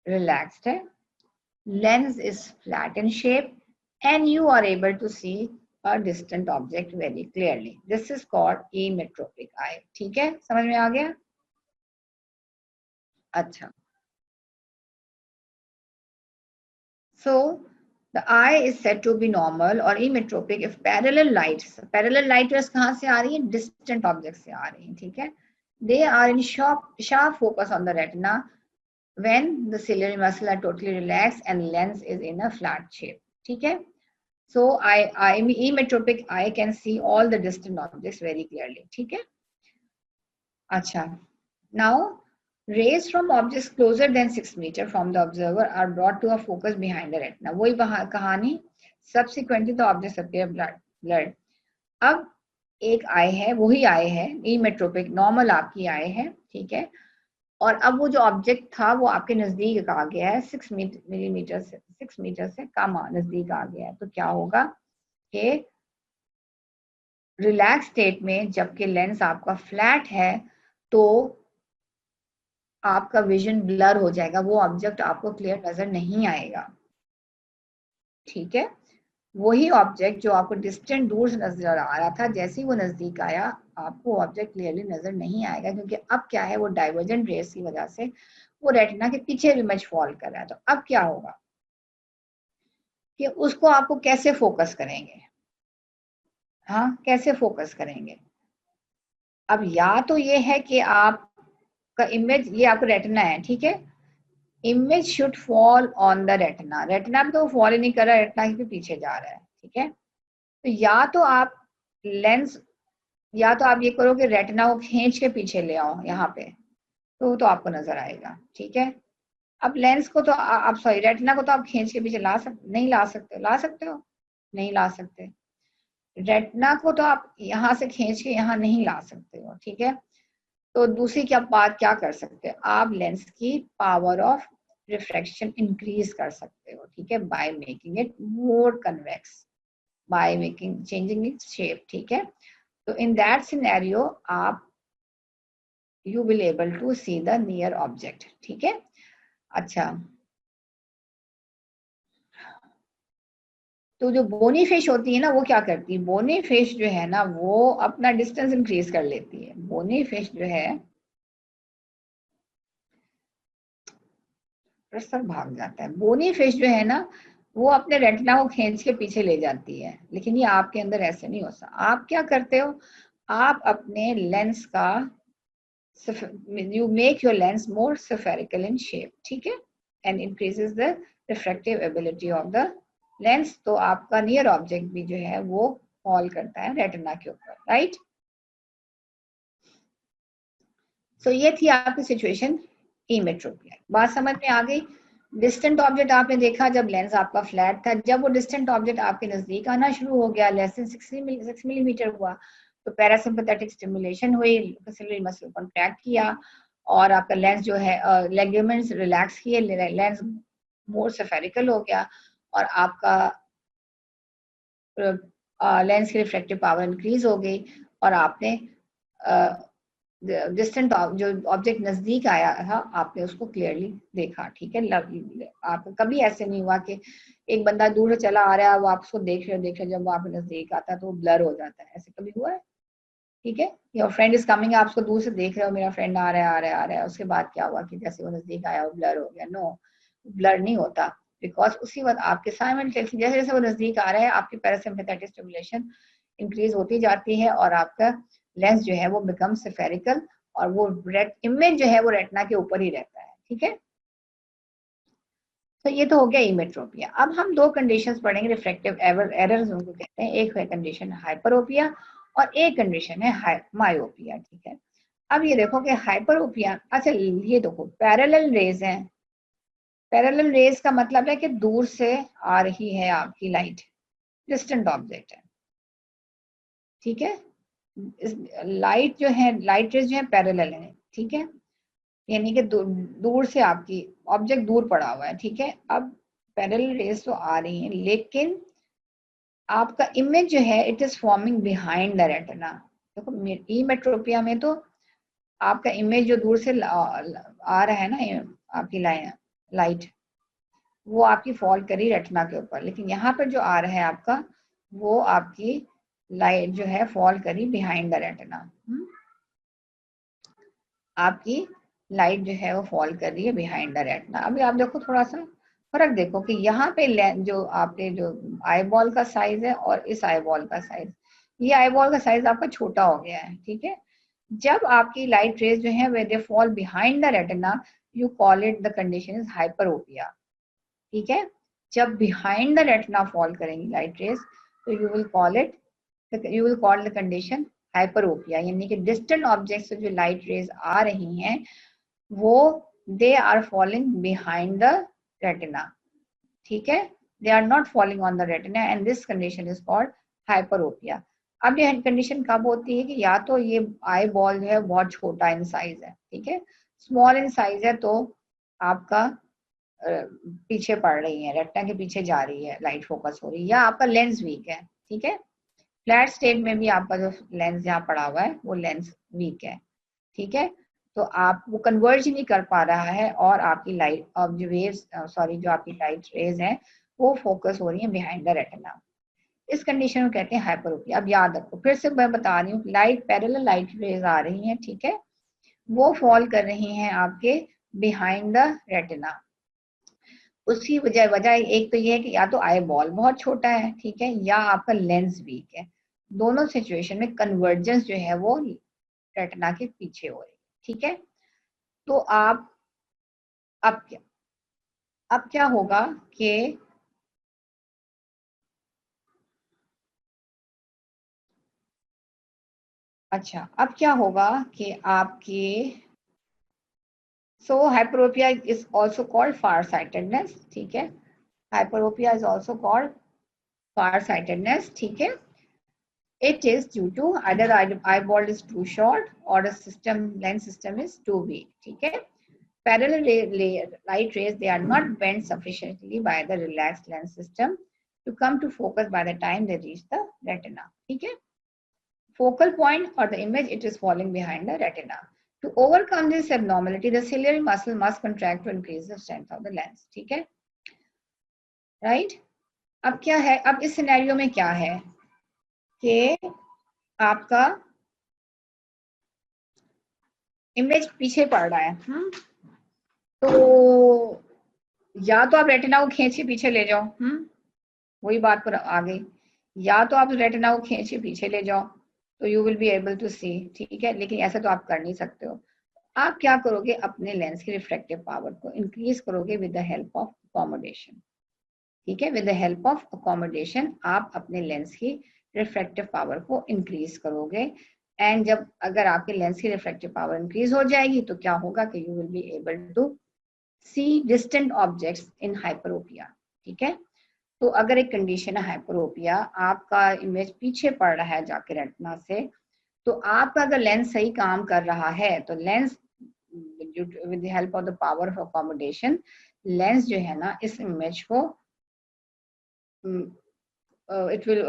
रिलैक्स्ड है, lens is flat in shape and you are able to see a distant object very clearly. This is called ametropic eye, ठीक है, समझ में आ गया। अच्छा, so the eye is said to be normal or ametropic if parallel light rays कहाँ से आ रही है, distant objects से आ रही है, ठीक है। They are in sharp focus on the retina when the ciliary muscle are totally relaxed and lens is in a flat shape, ठीक है। So imetropic eye can see all the distant objects very clearly, ठीक है। अच्छा, now rays from objects closer than 6 meter from the observer are brought to a focus behind the retina. वही कहानी, subsequently the objects appear blurred. अब एक आई है, वही आई है इमेट्रोपिक, नॉर्मल आपकी आई है, ठीक है। और अब वो जो ऑब्जेक्ट था वो आपके नजदीक आ गया है, 6 मीटर से कम नजदीक आ गया है, तो क्या होगा कि रिलैक्स स्टेट में जबकि लेंस आपका फ्लैट है तो आपका विजन ब्लर हो जाएगा, वो ऑब्जेक्ट आपको क्लियर नजर नहीं आएगा, ठीक है। वही ऑब्जेक्ट जो आपको डिस्टेंट दूर से नजर आ रहा था, जैसे ही वो नजदीक आया आपको ऑब्जेक्ट क्लियरली नजर नहीं आएगा, क्योंकि अब क्या है, वो डाइवर्जेंट रेस की वजह से वो रेटिना के पीछे इमेज फॉल कर रहा है। तो अब क्या होगा कि उसको आपको कैसे फोकस करेंगे, हाँ कैसे फोकस करेंगे। अब या तो ये है कि आपका इमेज, ये आपका रेटिना है, ठीक है, image should fall on the retina, retina पे तो फॉल ही नहीं कर रहा, रेटिना के पीछे जा रहा है, ठीक है। तो या तो आप लेंस, या तो आप ये करो कि रेटिना को खींच के पीछे ले आओ यहाँ पे, तो आपको नजर आएगा, ठीक है। अब लेंस को तो आप सॉरी रेटिना को तो आप खींच के पीछे नहीं ला सकते, ला सकते हो, नहीं ला सकते। रेटिना को तो आप यहाँ से खींच के यहाँ नहीं ला सकते हो, ठीक है। तो दूसरी क्या बात क्या कर सकते हो, आप लेंस की पावर ऑफ रिफ्रैक्शन इंक्रीज कर सकते हो, ठीक है, by making it more convex, by making changing its shape, ठीक है। तो इन दैट सिनेरियो आप you will able to see the near object, ठीक है। अच्छा, तो जो बोनी फिश होती है ना, वो क्या करती है, बोनी फिश जो है ना वो अपना डिस्टेंस इंक्रीज कर लेती है। बोनी फिश जो है, प्रसर भाग जाता है, बोनी फिश जो है ना वो अपने रेटिना को खींच के पीछे ले जाती है, लेकिन ये आपके अंदर ऐसे नहीं होता। आप क्या करते हो, आप अपने लेंस का, you make your lens more spherical in shape, ठीक है, and increases the refractive ability of the lens, तो आपका नियर ऑब्जेक्ट भी जो है वो फॉल करता है रेटिना के ऊपर, राइट। सो ये थी आपकी सिचुएशन इमेट्रोपिया, बात समझ में आ गई। डिस्टेंट ऑब्जेक्ट आपने देखा जब लेंस आपका फ्लैट था, जब वो डिस्टेंट ऑब्जेक्ट आपके नजदीक आना शुरू हो गया, लेस देन 6 मिलीमीटर हुआ, तो पैरासिम्पैथेटिक स्टिमुलेशन हुई, सिलियरी मसल कॉन्ट्रैक्ट किया, और आपका लेंस जो है लिगामेंट्स रिलैक्स किए, लेंस मोर स्फेरिकल हो गया और आपका लेंस की रिफ्रैक्टिव पावर इंक्रीज हो गई और आपने डिस्टेंट जो ऑब्जेक्ट नजदीक आया था आपने उसको क्लियरली देखा। ठीक है, आप कभी ऐसे नहीं हुआ कि एक बंदा दूर से चला आ रहा है वो आप उसको देख रहे हो, जब वो आप नजदीक आता है तो वो ब्लर हो जाता है, ऐसे कभी हुआ है? ठीक है, योर फ्रेंड इज कमिंग, आप उसको दूर से देख रहे हो, मेरा फ्रेंड आ रहा है आ रहा है आ रहा है, उसके बाद क्या हुआ कि जैसे वो नजदीक आया वो ब्लर हो गया? नो, ब्लर नहीं होता, बिकॉज उसी वक्त आपके साइमल्टेनियसली जैसे जैसे वो नजदीक आ रहा है आपकी पैरासिम्पैथेटिक स्टिमुलेशन इंक्रीज होती जाती है और आपका लेंस जो है वो बिकम स्फेरिकल और वो इमेज जो है वो रेटिना के ऊपर ही रहता है। ठीक है, तो ये तो हो गया इमेट्रोपिया। अब हम दो कंडीशंस पढ़ेंगे रिफ्रैक्टिव एरर्स उनको कहते हैं, एक है कंडीशन हाइपरोपिया और एक कंडीशन है मायोपिया। ठीक है, अब ये देखो कि हाइपरोपिया, अच्छा ये देखो पैरेलल रेज हैं, पैरेलल रेज का मतलब है कि दूर से आ रही है आपकी लाइट, डिस्टेंट ऑब्जेक्ट है। ठीक है, लाइट जो है, लाइट रेज जो है पैरेलल है। ठीक है, यानी कि दूर से आपकी ऑब्जेक्ट दूर पड़ा हुआ है। ठीक है, अब पैरेलल रेज तो आ रही है लेकिन आपका इमेज जो है it is forming behind the retina. देखो इमेट्रोपिया में तो आपका इमेज जो दूर से आ रहा है ना, आपकी लाइट वो आपकी फॉल करी रेटिना के ऊपर, लेकिन यहाँ पर जो आ रहा है आपका वो आपकी लाइट जो है फॉल करी बिहाइंड द रेटिना। आपकी लाइट जो है वो फॉल कर रही है बिहाइंड द रेटिना। अभी आप देखो थोड़ा सा फर्क देखो कि यहाँ पे जो आपके जो आई बॉल का साइज है और इस आई बॉल का साइज, ये आई बॉल का साइज आपका छोटा हो गया है। ठीक है, जब आपकी लाइट रेज जो है वे they fall behind the retina, you call it the condition is hyperopia. ठीक है, जब बिहाइंड द रेटिना फॉल करेंगी लाइट रेज तो you will call the condition hyperopia, यानी कि डिस्टेंट ऑब्जेक्ट से जो लाइट रेज आ रही हैं वो they are falling behind the retina. ठीक है, they are not falling on the retina and this condition is called hyperopia. अब ये कंडीशन कब होती है कि या तो ये आई बॉल जो है बहुत छोटा इन साइज है, ठीक है, स्मॉल इन साइज है तो आपका पीछे पड़ रही है, रेटिना के पीछे जा रही है, लाइट फोकस हो रही है, या आपका लेंस वीक है। ठीक है, फ्लैट स्टेट में भी आपका जो लेंस यहाँ पड़ा हुआ है वो लेंस वीक है। ठीक है, तो आप वो कन्वर्ज नहीं कर पा रहा है और आपकी लाइट ऑफ जो वेव्स जो आपकी लाइट रेज है वो फोकस हो रही है बिहाइंड द रेटिना। इस कंडीशन को कहते हैं हाइपरोपिया। अब याद रखो, फिर से मैं बता रही हूँ, लाइट पैरेलल लाइट रेज आ रही हैं, ठीक है, वो फॉल कर रही हैं आपके बिहाइंड द रेटिना। उसकी वजह एक तो ये है कि या तो आई बॉल बहुत छोटा है, ठीक है, या आपका लेंस वीक है। दोनों सिचुएशन में कन्वर्जेंस जो है वो रेटिना के पीछे हो रही है। ठीक है, तो आप अब क्या होगा कि अच्छा अब क्या होगा कि आपके so hyperopia is also called far sightedness. ठीक है, hyperopia is also called far sightedness. ठीक है, it is due to either the eyeball is too short or the lens system is too weak. ठीक है, parallel light rays they are not bent sufficiently by the relaxed lens system to come to focus by the time they reach the retina. ठीक है, focal point or the image it is falling behind the retina. To overcome this abnormality, the ciliary muscle must contract to increase the strength of the lens. ठीक है, right? अब क्या है, अब इस scenario में क्या है कि आपका इमेज पीछे पड़ रहा है, तो या तो आप रेटिना को खींच के पीछे ले जाओ, वही बात पर आ गई, या तो आप रेटिना को खींच के पीछे ले जाओ तो you will be able to see. ठीक है, लेकिन ऐसा तो आप कर नहीं सकते हो। आप क्या करोगे, अपने लेंस की रिफ्रैक्टिव पावर को इंक्रीज करोगे with the help of accommodation. ठीक है, with the help of accommodation आप अपने लेंस की रिफ्रैक्टिव पावर को इंक्रीज करोगे। एंड जब अगर आपके लेंस की रिफ्रैक्टिव पावर इंक्रीज हो जाएगी तो क्या होगा कि you will be able to see distant objects in hyperopia. ठीक है, तो अगर एक कंडीशन है हाइपरोपिया, आपका इमेज पीछे पड़ रहा है जाके रेटिना से, तो आपका अगर लेंस सही काम कर रहा है तो lens with the help of the power of accommodation lens जो है ना इस इमेज को it will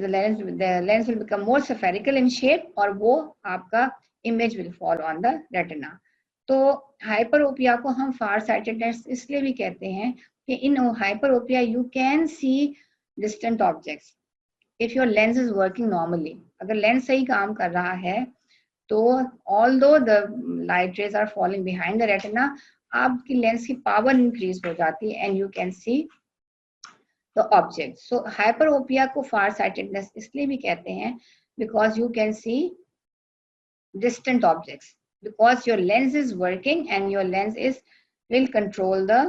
the lens will become more spherical in shape और वो आपका image will fall on the retina. तो हाइपरोपिया को हम फार साइटेडनेस इसलिए भी कहते हैं कि in hyperopia you can see distant objects if your lens is working normally. अगर लेंस सही काम कर रहा है तो although the light rays are falling behind the retina, आपकी लेंस की पावर इंक्रीज हो जाती है and you can see the object. So hyperopia को फार साइटेडनेस इसलिए भी कहते हैं because you can C distant objects because your lens is working and your lens is will control the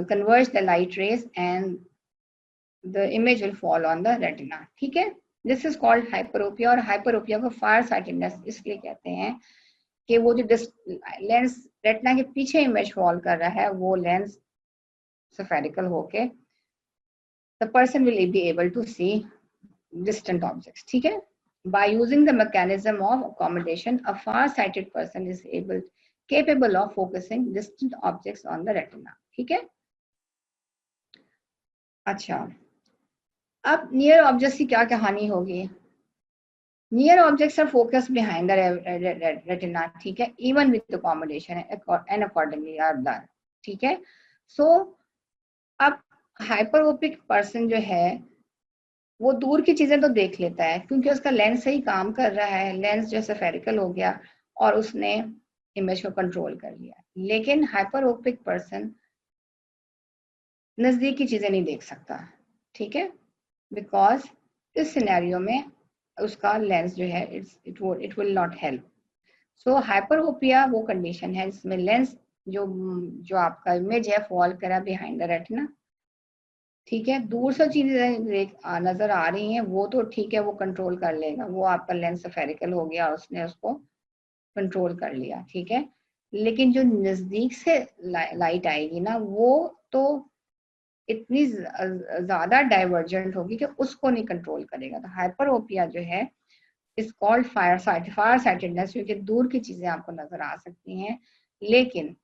converge the light rays and the image will fall on the retina. ठीक है, this is called hyperopia और hyperopia को far sightedness इसलिए कहते हैं कि वो जो लेंस रेटिना के पीछे इमेज फॉल कर रहा है वो लेंस spherical होके the person will be able to see distant objects. ठीक है, by using the mechanism of accommodation a far-sighted person is capable of focusing distant objects on the retina. ठीक है, अच्छा अब नियर ऑब्जेक्ट्स की क्या कहानी होगी. Near objects are focus behind the retina. ठीक है, even with accommodation and accordingly are blurred. ठीक है, सो अब हाइपरोपिक पर्सन जो है वो दूर की चीजें तो देख लेता है क्योंकि उसका लेंस सही काम कर रहा है, लेंस जो स्फेरिकल हो गया और उसने इमेज को कंट्रोल कर लिया. लेकिन हाइपरोपिक पर्सन नजदीक की चीजें नहीं देख सकता. ठीक है, बिकॉज इस सिनेरियो में उसका लेंस जो है it will not help. So hyperopia वो कंडीशन है जिसमें लेंस जो आपका इमेज है फॉल करा बिहाइंड द रेटिना. ठीक है, दूर से चीजें नजर आ रही हैं वो तो ठीक है, वो कंट्रोल कर लेगा, वो आपका लेंस स्फेरिकल हो गया उसने उसको कंट्रोल कर लिया. ठीक है, लेकिन जो नजदीक से लाइट आएगी ना वो तो इतनी ज्यादा डाइवर्जेंट होगी कि उसको नहीं कंट्रोल करेगा. तो हाइपरोपिया जो है इज कॉल्ड फार साइटेडनेस क्योंकि दूर की चीजें आपको नजर आ सकती हैं लेकिन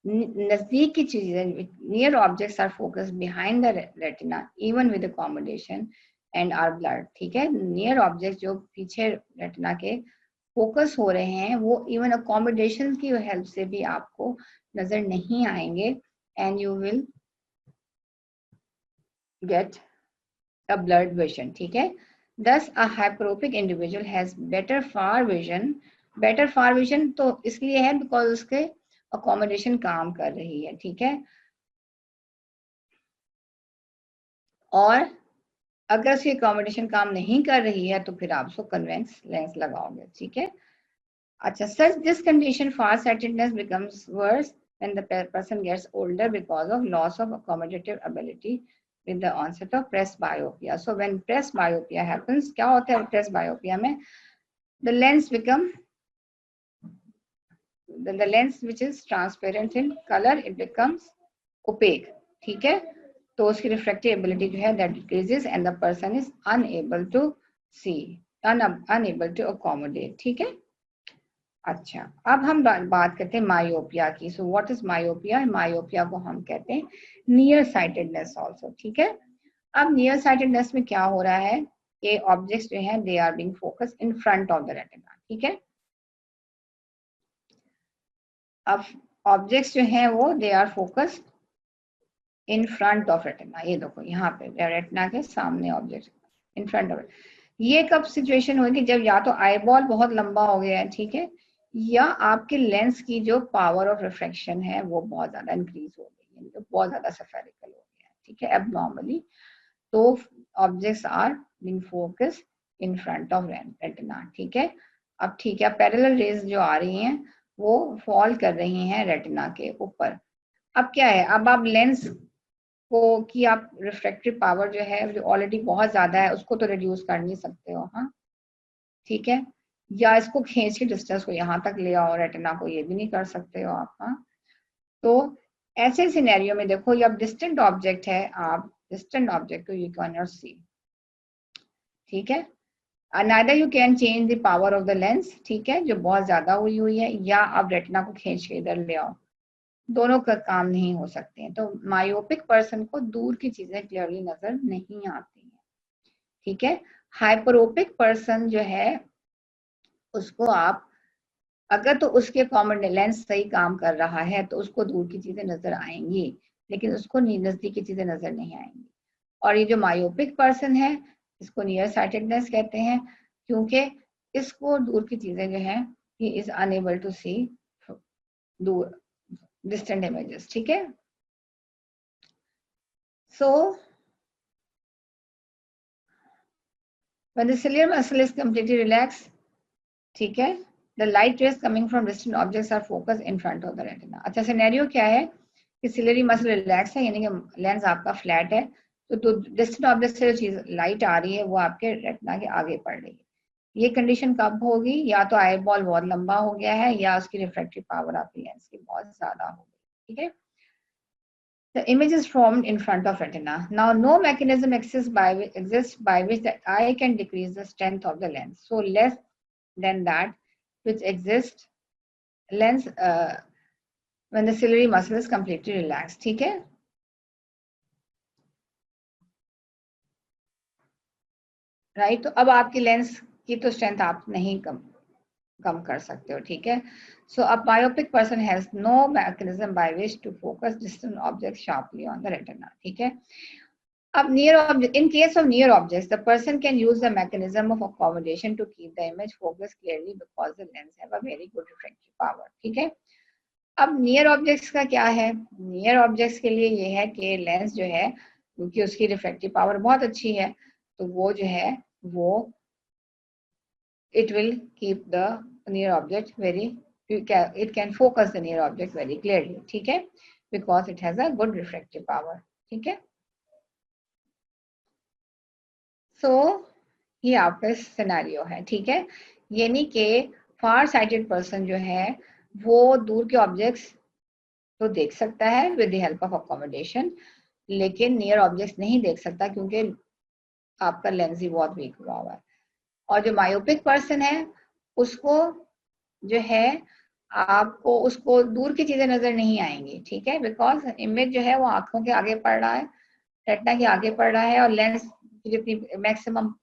नजदीक की चीजें near objects are focus behind the retina even with accommodation and are blurred. ठीक है, नियर ऑब्जेक्ट जो पीछे रेटिना के फोकस हो रहे हैं वो इवन accommodation की हेल्प से भी आपको नजर नहीं आएंगे and you will get a blurred vision. ठीक है, thus a hyperopic individual has better far vision. better far vision तो इसलिए है बिकॉज उसके अकोमोडेशन काम कर रही है. ठीक है, और अगर उसकी अकोमोडेशन काम नहीं कर रही है तो फिर आप उसको कन्वेक्स लेंस लगाओगे. ठीक है, अच्छा such this condition far sightedness becomes worse when the person gets older because of loss of accommodative ability with the onset of presbyopia. So when presbyopia happens, क्या होता है presbyopia में? The lens become the lens which is transparent in color, it becomes opaque. ठीक है, तो उसकी refractive ability जो है that decreases and the person is unable to see, unable to accommodate. ठीक है, अच्छा अब हम बात करते हैं मायोपिया की. सो व्हाट इज मायोपिया? मायोपिया को हम कहते हैं नियर साइटेडनेस आल्सो. ठीक है, अब नियर साइटेडनेस में क्या हो रहा है कि ऑब्जेक्ट्स जो हैं they are being focused in front of the retina. ठीक है, अब ऑब्जेक्ट्स जो हैं वो they are focused in front of retina. ये देखो यहाँ पे रेटिना के सामने ऑब्जेक्ट इन फ्रंट ऑफ. ये कब सिचुएशन होगी? जब या तो आईबॉल बहुत लंबा हो गया है, ठीक है, या आपके लेंस की जो पावर ऑफ रिफ्रैक्शन है वो बहुत ज्यादा इंक्रीज हो गई है, तो बहुत ज्यादा स्फेरिकल हो गया है. ठीक है, एबनॉर्मली. तो objects are being focused in front of retina. ठीक है, अब ठीक है, पैरेलल रेज जो आ रही हैं वो फॉल कर रही हैं रेटिना के ऊपर. अब क्या है, अब आप लेंस को कि आप रिफ्रैक्टिव पावर जो है जो ऑलरेडी बहुत ज्यादा है उसको तो रिड्यूस कर नहीं सकते हो. हाँ, ठीक है, या इसको खींच के डिस्टेंस को यहाँ तक ले आओ रेटिना को, ये भी नहीं कर सकते हो आप. हाँ, तो ऐसे सिनेरियो में देखो, ये अब डिस्टेंट ऑब्जेक्ट है, आप डिस्टेंट ऑब्जेक्ट को यू कैन नॉट सी. ठीक है, neither you can change the power of the lens, ठीक है, जो बहुत ज्यादा हुई है, या आप रेटिना को खींच के इधर ले आओ, दोनों का काम नहीं हो सकते हैं। तो मायोपिक पर्सन को दूर की चीजें क्लियरली नजर नहीं आती हैं, ठीक है। हाइपरोपिक पर्सन जो है उसको आप अगर तो उसके कॉमन लेंस सही काम कर रहा है तो उसको दूर की चीजें नजर आएंगी, लेकिन उसको नजदीक की चीजें नजर नहीं आएंगी। और ये जो मायोपिक पर्सन है इसको नियर साइटेडनेस कहते हैं, क्योंकि इसको दूर की चीजें जो है ही इज अनेबल टू सी दूर डिस्टेंट इमेजेस, ठीक है। सो when the ciliary muscle is completely relaxed, ठीक है, the light rays coming from distant objects are focused in front of the retina। अच्छा, सिनेरियो क्या है कि सिलियरी मसल रिलैक्स है, यानी कि लेंस आपका फ्लैट है, तो डिस्टेंट ऑब्जेक्ट से जो चीज लाइट आ रही है वो आपके रेटिना के आगे पड़ रही है। ये कंडीशन कब होगी? या तो आई बॉल बहुत लंबा हो गया है या उसकी रिफ्रैक्टिव पावर आपकी लेंस की बहुत ज्यादा हो गई, ठीक है। The image is formed in front of retina. Now, no mechanism exists by which the eye can decrease the strength of the lens. So less than that which exists lens when the ciliary muscle is completely relaxed, ठीक है। Right, तो अब आपकी lens की तो strength आप नहीं कम कर सकते हो, ठीक है। So a myopic person has no mechanism by which to focus distant object sharply on the retina, ठीक है। अब near object, in case of near objects, the person can use the mechanism of accommodation to keep the image focused clearly because the lens have a very good refractive power, ठीक है। अब near objects का क्या है? Near objects के लिए ये है कि लेंस जो है क्योंकि उसकी रिफ्रैक्टिव पावर बहुत अच्छी है, तो वो जो है वो it will keep the near object very, it can focus the near object very clearly, ठीक है, because it has a good refractive power, ठीक है। सो ये आपका सिनेरियो है, ठीक है। यानी कि फार साइटेड पर्सन जो है वो दूर के ऑब्जेक्ट्स तो देख सकता है with the help of accommodation, लेकिन नियर ऑब्जेक्ट्स नहीं देख सकता क्योंकि आपका लेंस ही बहुत वीक हुआ है। और जो मायोपिक पर्सन है उसको जो है आपको उसको दूर की चीजें नजर नहीं आएंगी, ठीक है, बिकॉज इमेज जो है वो आंखों के आगे पड़ रहा है, रेटिना के आगे पड़ रहा है, और लेंस की जितनी मैक्सिमम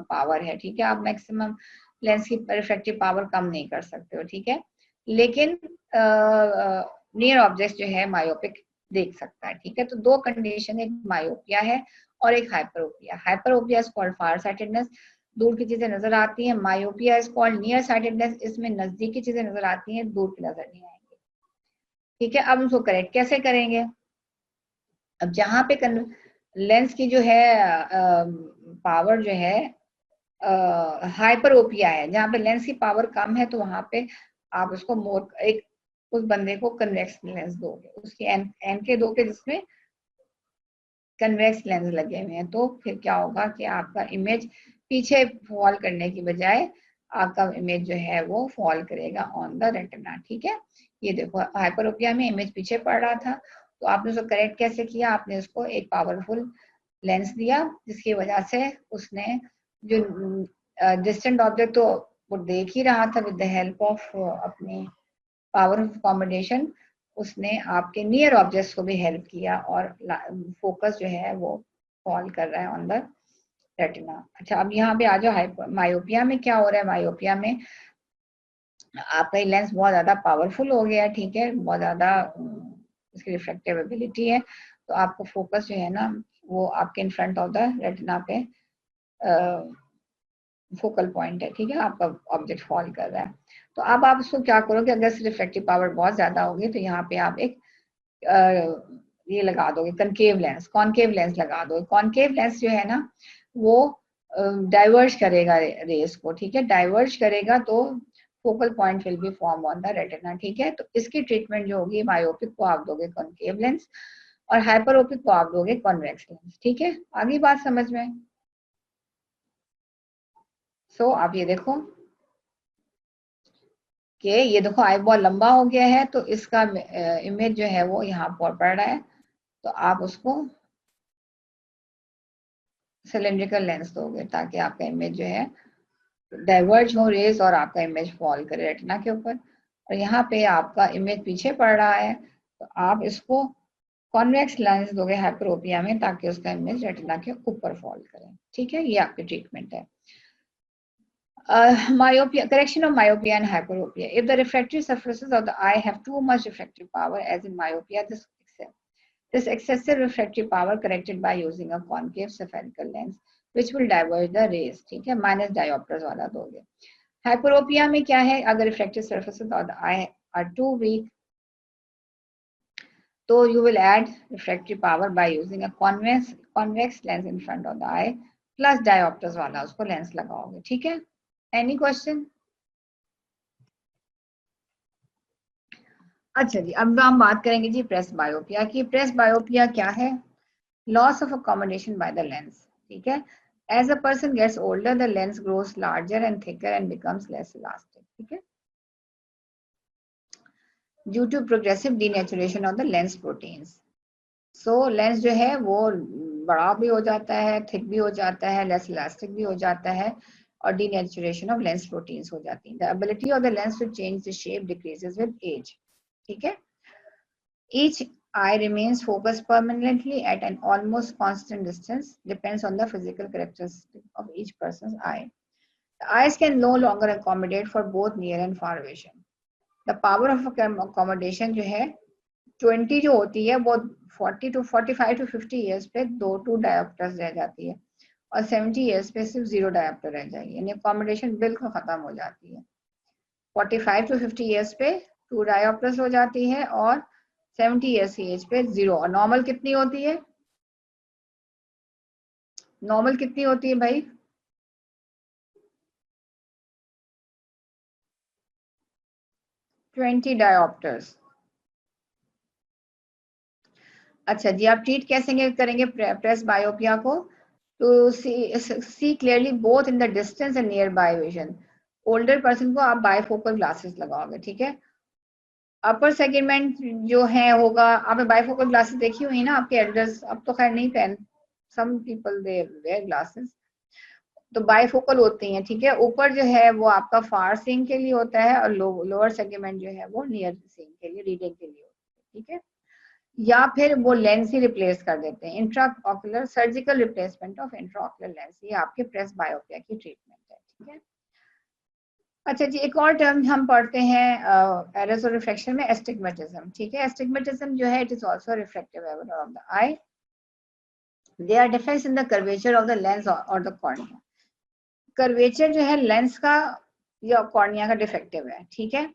पावर है, ठीक है, आप मैक्सिमम लेंस की रिफ्रैक्टिव पावर कम नहीं कर सकते हो, ठीक है। लेकिन नियर ऑब्जेक्ट जो है मायोपिक देख सकता है, ठीक है। तो दो कंडीशन, एक मायोपिया है और एक hyperopia. Hyperopia is called far sightedness, दूर की चीजें नजर आती हैं। Myopia is called near sightedness, इसमें नजदीक की चीजें नजर आती हैं, दूर की नजर नहीं आएंगी, ठीक है। अब उसको करेक्ट कैसे करेंगे? अब जहां पे लेंस की जो है पावर जो है हाइपरोपिया है, जहाँ पे लेंस की पावर कम है, तो वहां पे आप उसको मोर एक उस बंदे को कन्वेक्स लेंस दोगे, उसके एन के दोगे जिसमें कन्वेक्स लेंस लगे हुए हैं, तो फिर क्या होगा कि आपका इमेज पीछे फॉल करने की बजाय आपका इमेज जो है वो फॉल करेगा ऑन द रेटिना, ठीक है। ये देखो हाइपरोपिया में इमेज पीछे पड़ रहा था, तो आपने उसको करेक्ट कैसे किया? आपने उसको एक पावरफुल लेंस दिया जिसकी वजह से उसने जो डिस्टेंट ऑब्जेक्ट तो वो देख ही रहा था विद द हेल्प ऑफ अपनी पावर ऑफ अकोमोडेशन, उसने आपके नियर ऑब्जेक्ट्स को भी हेल्प किया और फोकस जो है वो फॉल कर रहा है ऑन द रेटिना। अच्छा, अब यहाँ पे आ जाओ मायोपिया में क्या हो रहा है? मायोपिया में आपका ये लेंस बहुत ज्यादा पावरफुल हो गया, ठीक है, बहुत ज्यादा इसकी रिफ्रैक्टिव एबिलिटी है, तो आपको फोकस जो है ना वो आपके इन फ्रंट ऑफ द रेटिना पे फोकल पॉइंट है, ठीक है, आपका ऑब्जेक्ट फॉल कर रहा है। तो अब आप उसको क्या करोगे? अगर रिफ्रैक्टिव पावर बहुत ज्यादा होगी तो यहाँ पे आप एक ये लगा दोगे कनकेव लेंस, कॉनकेव लेंस लगा दो। कॉनकेव लेंस जो है ना वो डाइवर्ज करेगा रेस को, ठीक है, डाइवर्ज करेगा तो focal point will be form on the retina, ठीक है। तो इसकी ट्रीटमेंट जो होगी, मायोपिक को आप दोगे कॉनकेव लेंस और हाइपरोपिक को आप दोगे कॉन्वेक्स लेंस, ठीक है। आगे बात समझ में? सो आप ये देखो कि ये देखो आई बॉल लंबा हो गया है, तो इसका इमेज जो है वो यहाँ पर पड़ रहा है, तो आप उसको सिलेंड्रिकल लेंस दोगे ताकि आपका इमेज जो है डाइवर्ज हो रेज और आपका इमेज फॉल करे रेटिना के ऊपर, और यहाँ पे आपका इमेज पीछे पड़ रहा है, तो आप इसको कॉन्वेक्स लेंस दोगे हाइपरोपिया में, ताकि उसका इमेज रेटिना के ऊपर फॉल करे। ठीक है, ये आपकी ट्रीटमेंट है। Myopia, correction of myopia and hyperopia. If the refractive surfaces of the eye have too much refractive power, as in myopia, this excessive refractive power corrected by using a concave spherical lens, which will diverge the rays. ठीक है, minus diopters वाला दोगे। Hyperopia में क्या है, अगर refractive surfaces of the eye are too weak, तो you will add refractive power by using a convex lens in front of the eye plus diopters वाला उसको lens लगाओगे। ठीक है, any question? अच्छा जी, अब हम बात करेंगे जी प्रेस बायोपिया की। प्रेस बायोपिया क्या है? Loss of accommodation by the lens. ठीक है, as a person gets older the lens grows larger and thicker and becomes less elastic. ठीक है, due to progressive denaturation of the lens proteins. So lens जो है वो बड़ा भी हो जाता है, थिक भी हो जाता है, लेस इलास्टिक भी हो जाता है, और डीनेचुरेशन ऑफ लेंस प्रोटीन्स हो जाती है। The ability of the lens to change the shape decreases with age. ठीक है, each eye remains focused permanently at an almost constant distance, depends on the physical characteristics of each person's eye. The eyes can no longer accommodate for both near and far vision. The power of accommodation जो है 20 जो होती है वो 40 to 45 to 50 years पे 2 dioptres रह जाती है, और 70 years पे सिर्फ 0 डायोप्टर रह जाएगी, यानी accommodation बिल्कुल खत्म हो जाती है। 45 to 50 years पे 2 डायोप्टर्स हो जाती है, और 70 years की एज पे 0। और नॉर्मल कितनी होती है? नॉर्मल कितनी होती है भाई? Twenty dioptres. अच्छा जी, आप ट्रीट कैसे करेंगे प्रेस बायोपिया को? To see clearly both in the distance and near by vision. Older person को आप बायफोकल ग्लासेस लगाओगे। ठीक है, अपर सेगमेंट जो है होगा, आपने बायफोकल ग्लासेस देखी हुई ना आपके एल्डर्स, अब तो खैर नहीं पहन, some people they wear glasses, तो बायफोकल होती हैं। ठीक है, ऊपर जो है वो आपका फार सीइंग के लिए होता है, और लोअर सेगमेंट जो है वो नियर सीइंग के लिए, रीडिंग के लिए होता है। ठीक है, या फिर वो लेंस ही रिप्लेस कर देते हैं, intra ocular surgical replacement of intra ocular lens, ये आपके प्रेस बायोपिया की ट्रीटमेंट है। ठीक है, अच्छा जी, एक और टर्म हम पढ़ते हैं एरर्स ऑफ रिफ्रैक्शन में, एस्टिग्मेटिज्म। ठीक है, एस्टिग्मेटिज्म जो है it is also refractive error of the eye. They are defects in the curvature of the lens और द कॉर्निया। कर्वेचर जो है लेंस का या कॉर्निया का डिफेक्टिव है। ठीक है,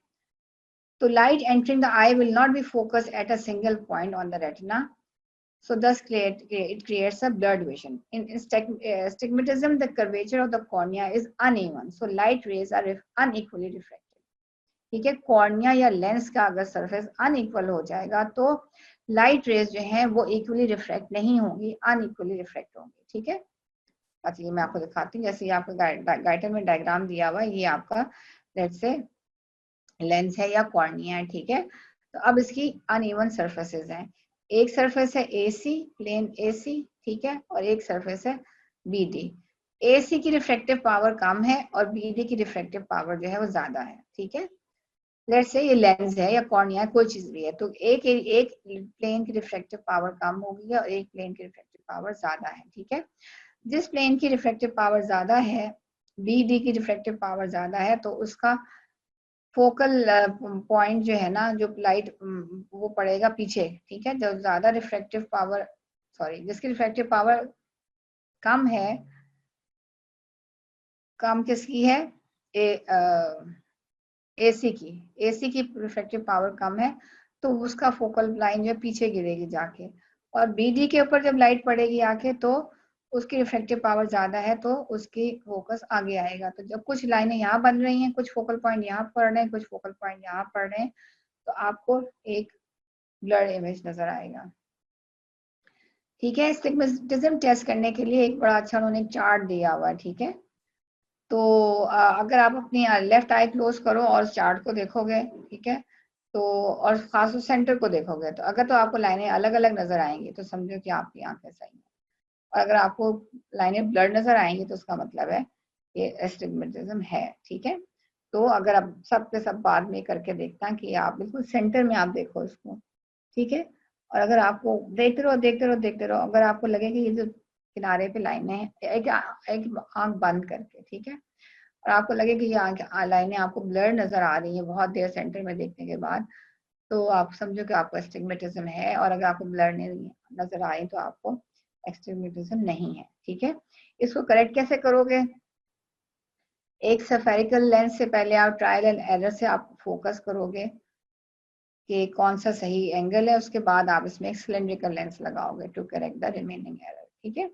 तो light entering the eye will not be focused at a single point on the retina, so thus it creates a blurred vision. In astigmatism, the curvature of the cornea is uneven, so light rays are unequally refracted. ठीक है, cornea या lens का अगर surface unequal हो जाएगा तो light rays जो है वो इक्वली रिफ्रैक्ट नहीं होंगी, अनइक्वली रिफ्रैक्ट होंगी। ठीक है, अच्छा ये मैं आपको दिखाती हूँ, जैसे ये आपको गाइटर में डायग्राम दिया हुआ है, ये आपका लेट्स से लेंस है या कॉर्निया है। ठीक है, तो अब इसकी अनइवन सरफेसेस हैं। एक सरफेस है एसी, प्लेन एसी, ठीक है, और एक सरफेस है बीडी। एसी की रिफ्रैक्टिव पावर कम है और बीडी की रिफ्रैक्टिव पावर जो है वो ज्यादा है। ठीक है, लेट्स से ये लेंस है या कॉर्निया, कोई चीज भी है, तो एक प्लेन की रिफ्रैक्टिव पावर कम होगी और एक प्लेन की रिफ्रैक्टिव पावर ज्यादा है। ठीक है, जिस प्लेन की रिफ्रैक्टिव पावर ज्यादा है, बीडी की रिफ्रैक्टिव पावर ज्यादा है, तो उसका फोकल पॉइंट जो है ना, जो लाइट वो पड़ेगा पीछे। ठीक है, जो ज्यादा रिफ्रैक्टिव पावर, सॉरी जिसकी रिफ्रैक्टिव पावर कम है, कम किसकी है? एसी की। एसी की रिफ्रैक्टिव पावर कम है तो उसका फोकल लाइन जो है पीछे गिरेगी जाके, और बीडी के ऊपर जब लाइट पड़ेगी आके तो उसकी रिफ्रैक्टिव पावर ज्यादा है तो उसकी फोकस आगे आएगा। तो जब कुछ लाइनें यहाँ बन रही हैं, कुछ फोकल पॉइंट यहाँ पड़ रहे हैं, कुछ फोकल पॉइंट यहाँ पड़ रहे हैं, तो आपको एक ब्लर्ड इमेज नजर आएगा। ठीक है, एस्टिग्मेटिज्म टेस्ट करने के लिए एक बड़ा अच्छा उन्होंने चार्ट दिया हुआ है। ठीक है, तो अगर आप अपनी लेफ्ट आई क्लोज करो और चार्ट को देखोगे, ठीक है, तो और खास सेंटर को देखोगे, तो अगर तो आपको लाइनें अलग अलग नजर आएंगी तो समझो कि आपकी आंखें सही है, और अगर आपको लाइनें ब्लर नजर आएंगी तो उसका मतलब है ये एस्टिग्मेटिज्म है। ठीक है, तो अगर आप सब के सब बाद में करके देखना कि आप बिल्कुल सेंटर में आप देखो इसको। ठीक है, और अगर आपको देखते रहो देखते रहो देखते रहो, अगर आपको लगे कि ये जो किनारे पे लाइनें हैं, एक आंख बंद करके, ठीक है, और आपको लगे कि ये लाइनें आपको ब्लर नजर आ रही है बहुत देर सेंटर में देखने के बाद, तो आप समझो कि आपको एस्टिग्मेटिज्म है। और अगर आपको ब्लर नहीं नजर आए तो आपको एस्टिग्मेटिज्म नहीं है। ठीक है, इसको करेक्ट कैसे करोगे? एक सफेरिकल लेंस से पहले आप ट्रायल एंड एरर से आप फोकस करोगे कि कौन सा सही एंगल है, उसके बाद आप इसमें एक सिलेंड्रिकल लेंस लगाओगे to correct the remaining error. ठीक है,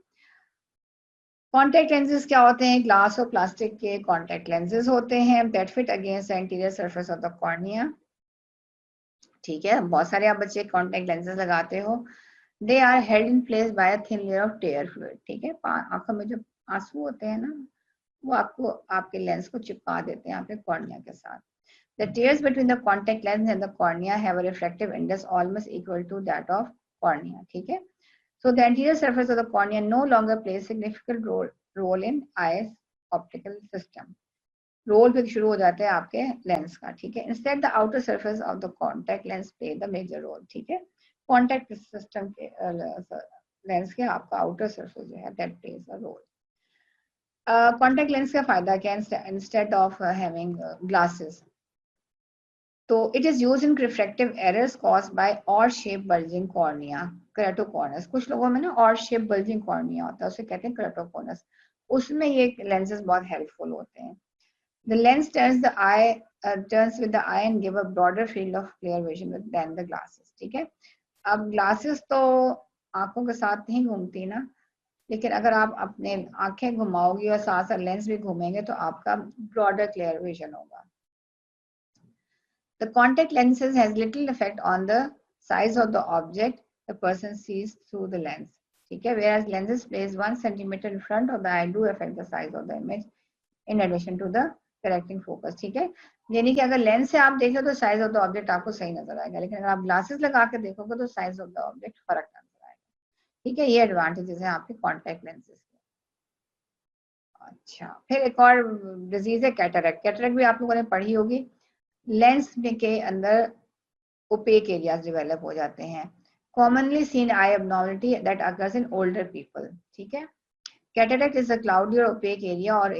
कॉन्टेक्ट लेंसेज क्या होते हैं? ग्लास और प्लास्टिक के कॉन्टेक्ट लेंसेज होते हैं that fit against the interior surface of the cornea. ठीक है, बहुत सारे आप बच्चे कॉन्टेक्ट लेंसेज लगाते हो। They are held in place by a thin layer of tear fluid. ठीक है, आंखों में जो आंसू होते हैं ना, वो आपको आपके लेंस को चिपका देते हैं आपके कॉर्निया के साथ। The tears between the contact lens and the cornea have a refractive index almost equal to that of cornea. ठीक है, so the anterior surface of the cornea no longer plays significant role in eye's optical system. Role फिर शुरू हो जाता है आपके lens का। ठीक है, instead the outer surface of the contact lens play the major role. ठीक है, कॉन्टैक्ट सिस्टम के लेंस के आपका आउटर सरफेस जो है that plays a role. Contact lens का फायदा क्या है? इंस्टेड ऑफ हैविंग ग्लासेस, तो it is use in refractive errors caused by odd shape bulging cornea, keratoconus. कुछ लोगों में ना ऑड शेप बल्जिंग कॉर्निया होता है, उसे कहते हैं केराटोकॉनस। उसमें ये लेंसेज बहुत हेल्पफुल होते हैं। The lens turns with the eye and give a broader field of clear vision than the glasses. ठीक है, अब ग्लासेस तो आंखों के साथ नहीं घूमती ना, लेकिन अगर आप अपने आंखें घुमाओगी और साथ साथ लेंस भी घूमेंगे तो आपका ब्रॉडर क्लियर विजन होगा। The contact lenses has little effect on the size of the object the person sees through the lens. ठीक है, whereas lenses placed 1 centimeter in front of the eye do affect the size of the image in addition to the correcting focus. ठीक है, यानी कि अगर lens से आप देखो तो साइज ऑफ द ऑब्जेक्ट आपको सही नजर आएगा, लेकिन अगर आप ग्लासेस लगा के देखोगे तो साइज ऑफ द ऑब्जेक्ट फर्क नजर आएगा। ठीक है, ये एडवांटेजेस हैं आपके कॉन्टैक्ट लेंसेज के। अच्छा, फिर एक और डिजीज है कैटरेक्ट। कैटरेक्ट भी आप लोगों ने पढ़ी होगी। लेंस में के अंदर ओपेक एरियाज डेवलप हो जाते हैं। Commonly seen I abnormality that occurs in older people. ठीक है, cataract is a cloudy or opaque area or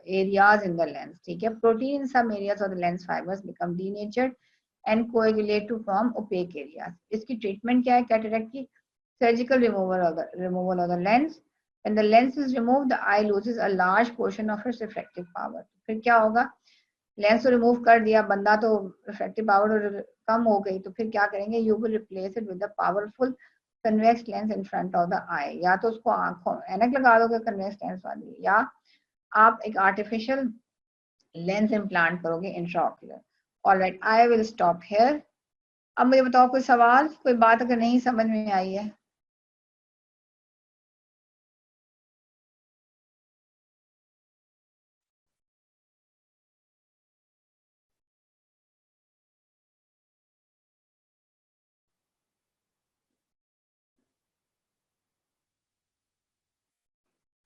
areas in the lens. ठीक है, protein in some areas of the lens fibers become denatured and coagulate to form opaque areas. इसकी treatment क्या है cataract की? Surgical removal of the lens. When the lens is removed, the eye loses a large portion of its refractive power. फिर क्या होगा? Lens को remove कर दिया, बंदा तो रिफ्रैक्टिव पावर कम हो गई, तो फिर क्या करेंगे? You will replace it with a powerful convex lens in front of the eye. या तो उसको आंखों ऐनक लगा दोगे कन्वेक्स लेंस वाली, या आप एक आर्टिफिशियल लेंस इम्प्लांट करोगे इंट्राओक्युलर। Alright, I will stop here. अब मुझे बताओ कोई सवाल, कोई बात अगर नहीं समझ में आई है?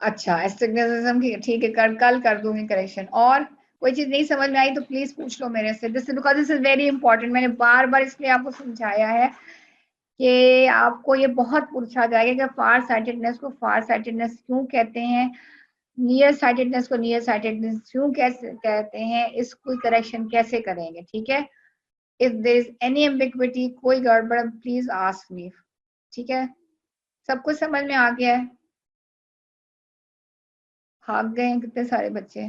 अच्छा, एस्टिग्मेटिज्म की ठीक है, कल कर दूंगी करेक्शन। और कोई चीज नहीं समझ में आई तो प्लीज पूछ लो मेरे से। This because this is very important. मैंने बार बार इसलिए आपको समझाया है कि आपको ये बहुत पूछा जाएगा कि फार साइटेडनेस को फार साइटेडनेस क्यों कहते हैं, नियर साइटेडनेस को नियर साइटेडनेस क्यों कैसे कहते हैं, इसको करेक्शन कैसे करेंगे। ठीक है, if there is any ambiguity, कोई गड़बड़, प्लीज आस्क मी। ठीक है, सब कुछ समझ में आ गया है? भाग गए हैं कितने सारे बच्चे।